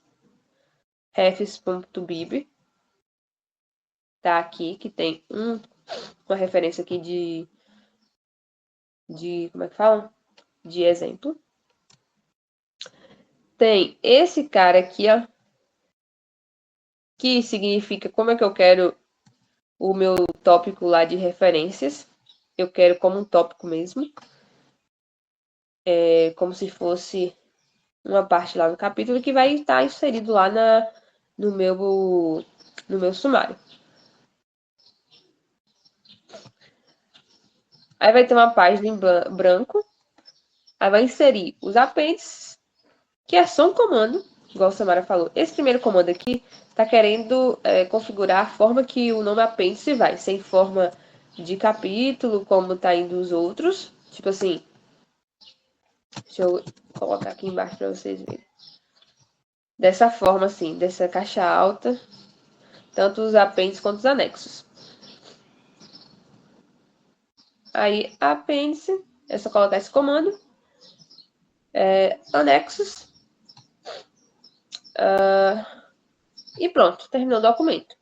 Tá aqui, que tem uma referência aqui de como é que fala? De exemplo. Tem esse cara aqui, ó, que significa como é que eu quero o meu tópico lá de referências. Eu quero como um tópico mesmo. É como se fosse uma parte lá no capítulo que vai estar inserido lá no meu sumário. Aí vai ter uma página em branco. Aí vai inserir os apêndices, que é só um comando, igual a Samara falou. Esse primeiro comando aqui está querendo configurar a forma que o nome apêndice vai, sem forma de capítulo, como está indo os outros. Tipo assim, deixa eu colocar aqui embaixo para vocês verem. Dessa forma, assim, dessa caixa alta, tanto os apêndices quanto os anexos. Aí, apêndice, é só colocar esse comando. Anexos. E pronto, terminou o documento.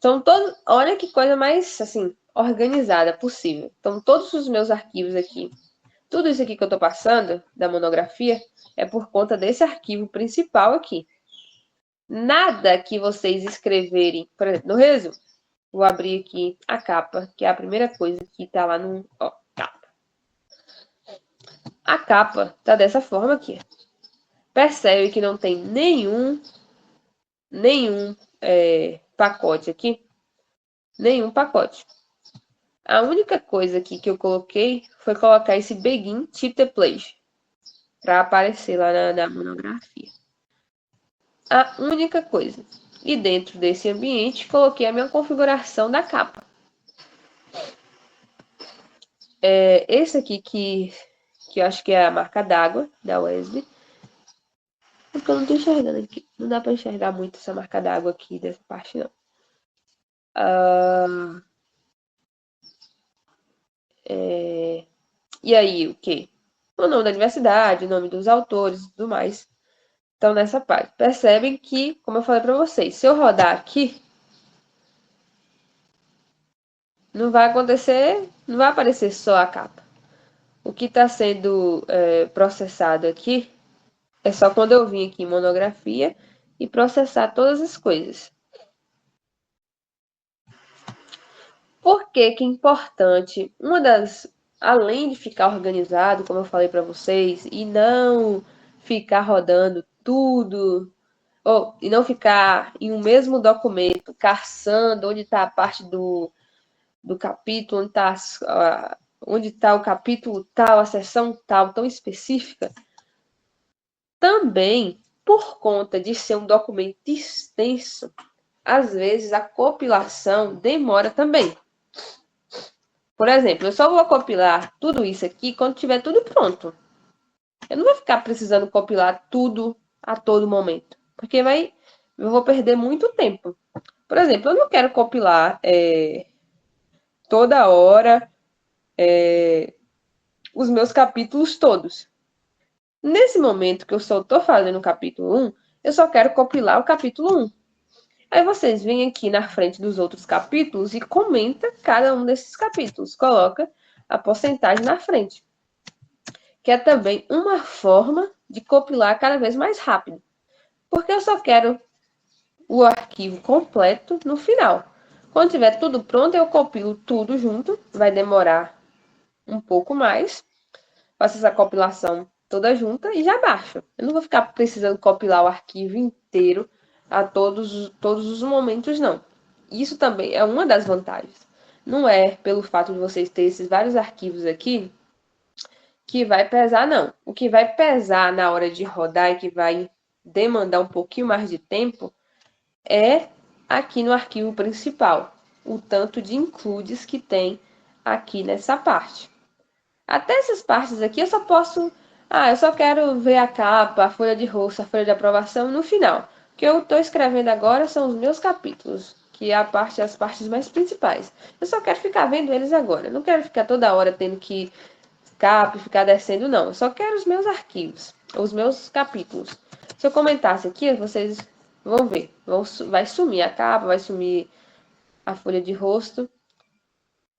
São todos, olha que coisa mais, assim, organizada possível. Então, todos os meus arquivos aqui, tudo isso aqui que eu tô passando, da monografia, é por conta desse arquivo principal aqui. Nada que vocês escreverem, por exemplo, no resumo, vou abrir aqui a capa, que é a primeira coisa que tá lá no, ó, capa. A capa tá dessa forma aqui. Percebe que não tem nenhum pacote aqui? Nenhum pacote. A única coisa aqui que eu coloquei foi colocar esse begin tip template para aparecer lá na monografia. A única coisa. E dentro desse ambiente, coloquei a minha configuração da capa. Esse aqui que eu acho que é a marca d'água da Wesley. Porque eu não tô enxergando aqui. Não dá para enxergar muito essa marca d'água aqui dessa parte, não. E aí, o quê? o nome da universidade, o nome dos autores e tudo mais. Então, nessa parte. Percebem que, como eu falei para vocês, se eu rodar aqui, não vai acontecer, não vai aparecer só a capa. O que está sendo processado aqui é só quando eu vim aqui em monografia e processar todas as coisas. Por que que é importante? Além de ficar organizado, como eu falei para vocês, e não ficar rodando tudo, e não ficar em um mesmo documento, caçando onde está a parte do capítulo, onde está o capítulo tal, a seção tal, tão específica, também, por conta de ser um documento extenso, às vezes a compilação demora também. Por exemplo, eu só vou compilar tudo isso aqui quando tiver tudo pronto. Eu não vou ficar precisando compilar tudo a todo momento, porque eu vou perder muito tempo. Por exemplo, eu não quero compilar toda hora os meus capítulos todos. Nesse momento que eu só estou fazendo o capítulo 1, eu só quero compilar o capítulo 1. Aí vocês vêm aqui na frente dos outros capítulos e comenta cada um desses capítulos. Coloca a porcentagem na frente. Que é também uma forma de compilar cada vez mais rápido. Porque eu só quero o arquivo completo no final. Quando tiver tudo pronto, eu compilo tudo junto. Vai demorar um pouco mais. Faço essa compilação toda junta e já baixo. Eu não vou ficar precisando compilar o arquivo inteiro a todos os momentos, não. Isso também é uma das vantagens. Não é pelo fato de vocês terem esses vários arquivos aqui que vai pesar, não. O que vai pesar na hora de rodar e que vai demandar um pouquinho mais de tempo é aqui no arquivo principal, o tanto de includes que tem aqui nessa parte. Até essas partes aqui eu só posso... eu só quero ver a capa, a folha de rosto, a folha de aprovação no final. O que eu estou escrevendo agora são os meus capítulos, que é as partes mais principais. Eu só quero ficar vendo eles agora. Eu não quero ficar toda hora tendo que capa e ficar descendo, não. Eu só quero os meus arquivos, os meus capítulos. Se eu comentasse aqui, vocês vão ver. Vai sumir a capa, vai sumir a folha de rosto.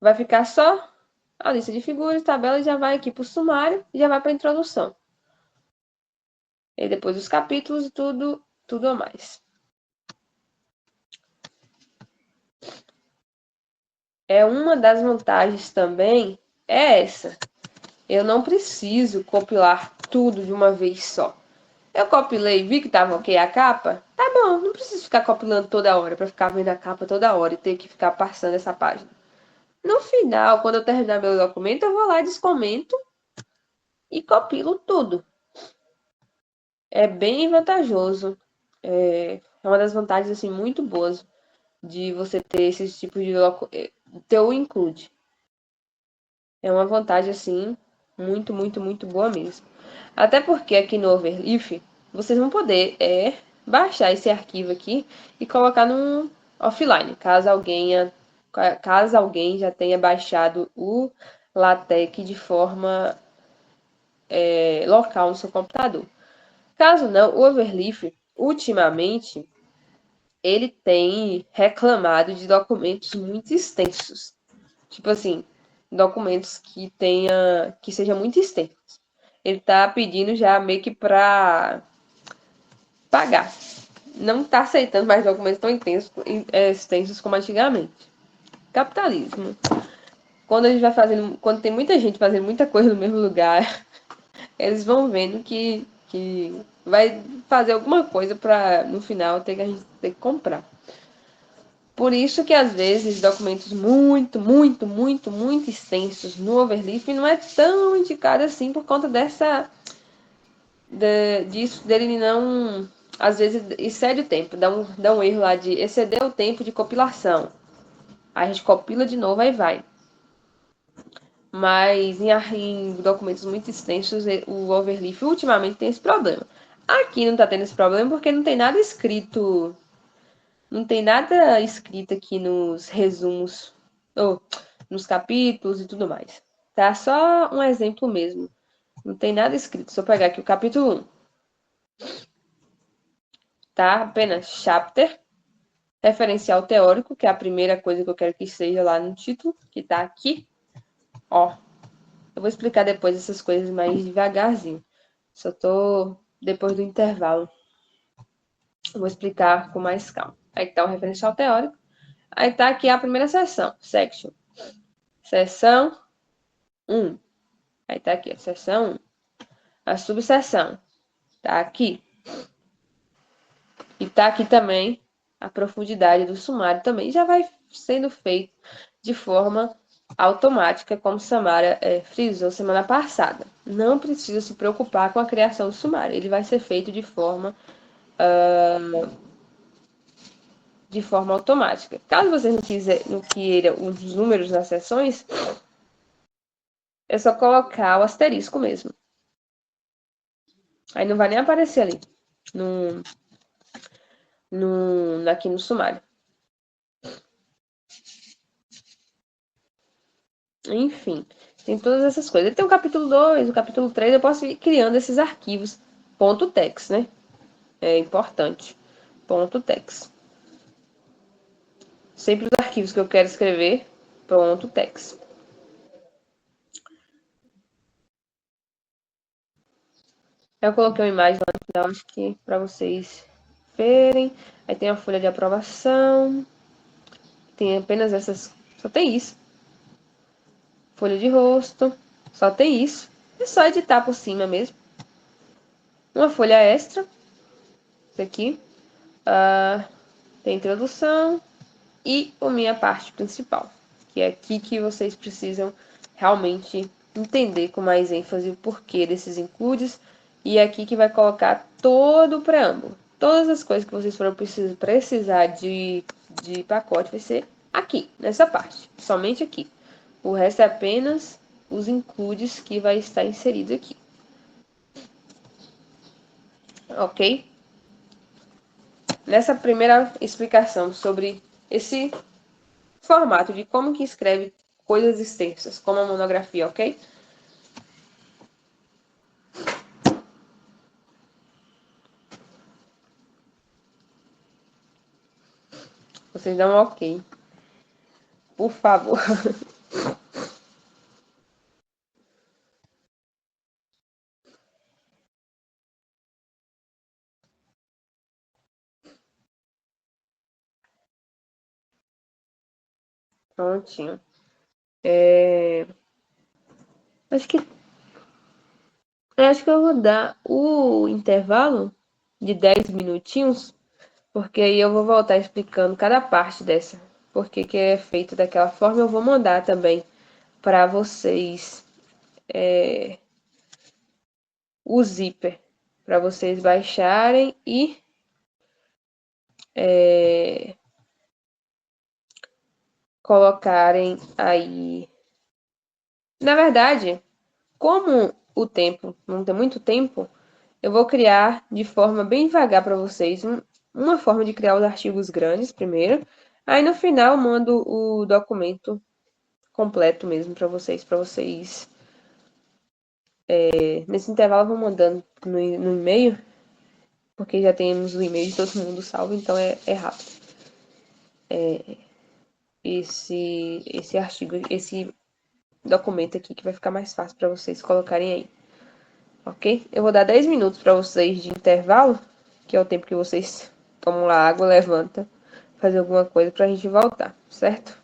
Vai ficar só a lista de figuras, tabela, e já vai aqui para o sumário e já vai para a introdução. E depois os capítulos e tudo a mais. Uma das vantagens também é essa. Eu não preciso compilar tudo de uma vez só. Eu compilei, vi que tava ok a capa, tá bom, não preciso ficar compilando toda hora para ficar vendo a capa toda hora e ter que ficar passando essa página. No final, quando eu terminar meu documento, eu vou lá e descomento e compilo tudo. É bem vantajoso. É uma das vantagens assim muito boas de você ter esses tipos de ter o include. É uma vantagem assim muito, muito, muito boa mesmo. Até porque aqui no Overleaf vocês vão poder baixar esse arquivo aqui e colocar no offline, caso alguém já tenha baixado o LaTeX de forma local no seu computador. Caso não, o Overleaf, ultimamente, ele tem reclamado de documentos muito extensos. Tipo assim, documentos que sejam muito extensos. Ele tá pedindo já meio que para pagar. Não tá aceitando mais documentos tão extensos como antigamente. Capitalismo. Quando tem muita gente fazendo muita coisa no mesmo lugar, eles vão vendo que vai fazer alguma coisa para no final a gente ter que comprar. Por isso que às vezes documentos muito, muito, muito, muito extensos no Overleaf não é tão indicado assim por conta disso dele não, às vezes excede o tempo, dá um erro lá de exceder o tempo de compilação. Aí a gente compila de novo, aí vai. Mas em documentos muito extensos, o Overleaf ultimamente tem esse problema. Aqui não está tendo esse problema porque não tem nada escrito. Não tem nada escrito aqui nos resumos, ou nos capítulos e tudo mais. Tá só um exemplo mesmo Não tem nada escrito. Se eu pegar aqui o capítulo 1, tá? Apenas chapter, referencial teórico, que é a primeira coisa que eu quero que seja lá no título, que tá aqui. Ó, eu vou explicar depois essas coisas mais devagarzinho. Só tô depois do intervalo. Eu vou explicar com mais calma. Aí tá o referencial teórico. Aí tá aqui a primeira seção, section. Seção 1. Aí tá aqui a seção 1. A subseção tá aqui. E tá aqui também a profundidade do sumário também. Já vai sendo feito de forma automática, como Samara frisou semana passada. Não precisa se preocupar com a criação do sumário. Ele vai ser feito de forma automática. Caso vocês não queiram os números nas seções, é só colocar o asterisco mesmo. Aí não vai nem aparecer ali aqui no sumário. Enfim, tem todas essas coisas. Tem o capítulo 2, o capítulo 3, eu posso ir criando esses arquivos. .tex, né? É importante. .tex. Sempre os arquivos que eu quero escrever, .tex. Eu coloquei uma imagem lá no final, acho que para vocês verem. Aí tem a folha de aprovação. Tem apenas essas. Só tem isso. Folha de rosto. Só tem isso. É só editar por cima mesmo. Uma folha extra. Isso aqui. Tem introdução. E a minha parte principal. Que é aqui que vocês precisam realmente entender com mais ênfase o porquê desses includes. E é aqui que vai colocar todo o preâmbulo. Todas as coisas que vocês forem precisar de pacote vai ser aqui, nessa parte. Somente aqui. O resto é apenas os includes que vai estar inserido aqui. Ok? Nessa primeira explicação sobre esse formato de como que escreve coisas extensas, como a monografia, ok? Vocês dão um ok. Por favor. Prontinho. Acho que eu vou dar o intervalo de 10 minutinhos, porque aí eu vou voltar explicando cada parte dessa. Porque que é feito daquela forma, eu vou mandar também para vocês o zíper, para vocês baixarem e colocarem aí. Na verdade, como o tempo não tem muito tempo, eu vou criar de forma bem devagar para vocês uma forma de criar os artigos grandes primeiro. Aí no final eu mando o documento completo mesmo para vocês. Nesse intervalo eu vou mandando no e-mail, porque já temos o e-mail de todo mundo salvo, então é rápido. Esse artigo, esse documento aqui que vai ficar mais fácil para vocês colocarem aí. Ok? Eu vou dar 10 minutos para vocês de intervalo, que é o tempo que vocês tomam lá água, levanta, fazer alguma coisa para a gente voltar, certo?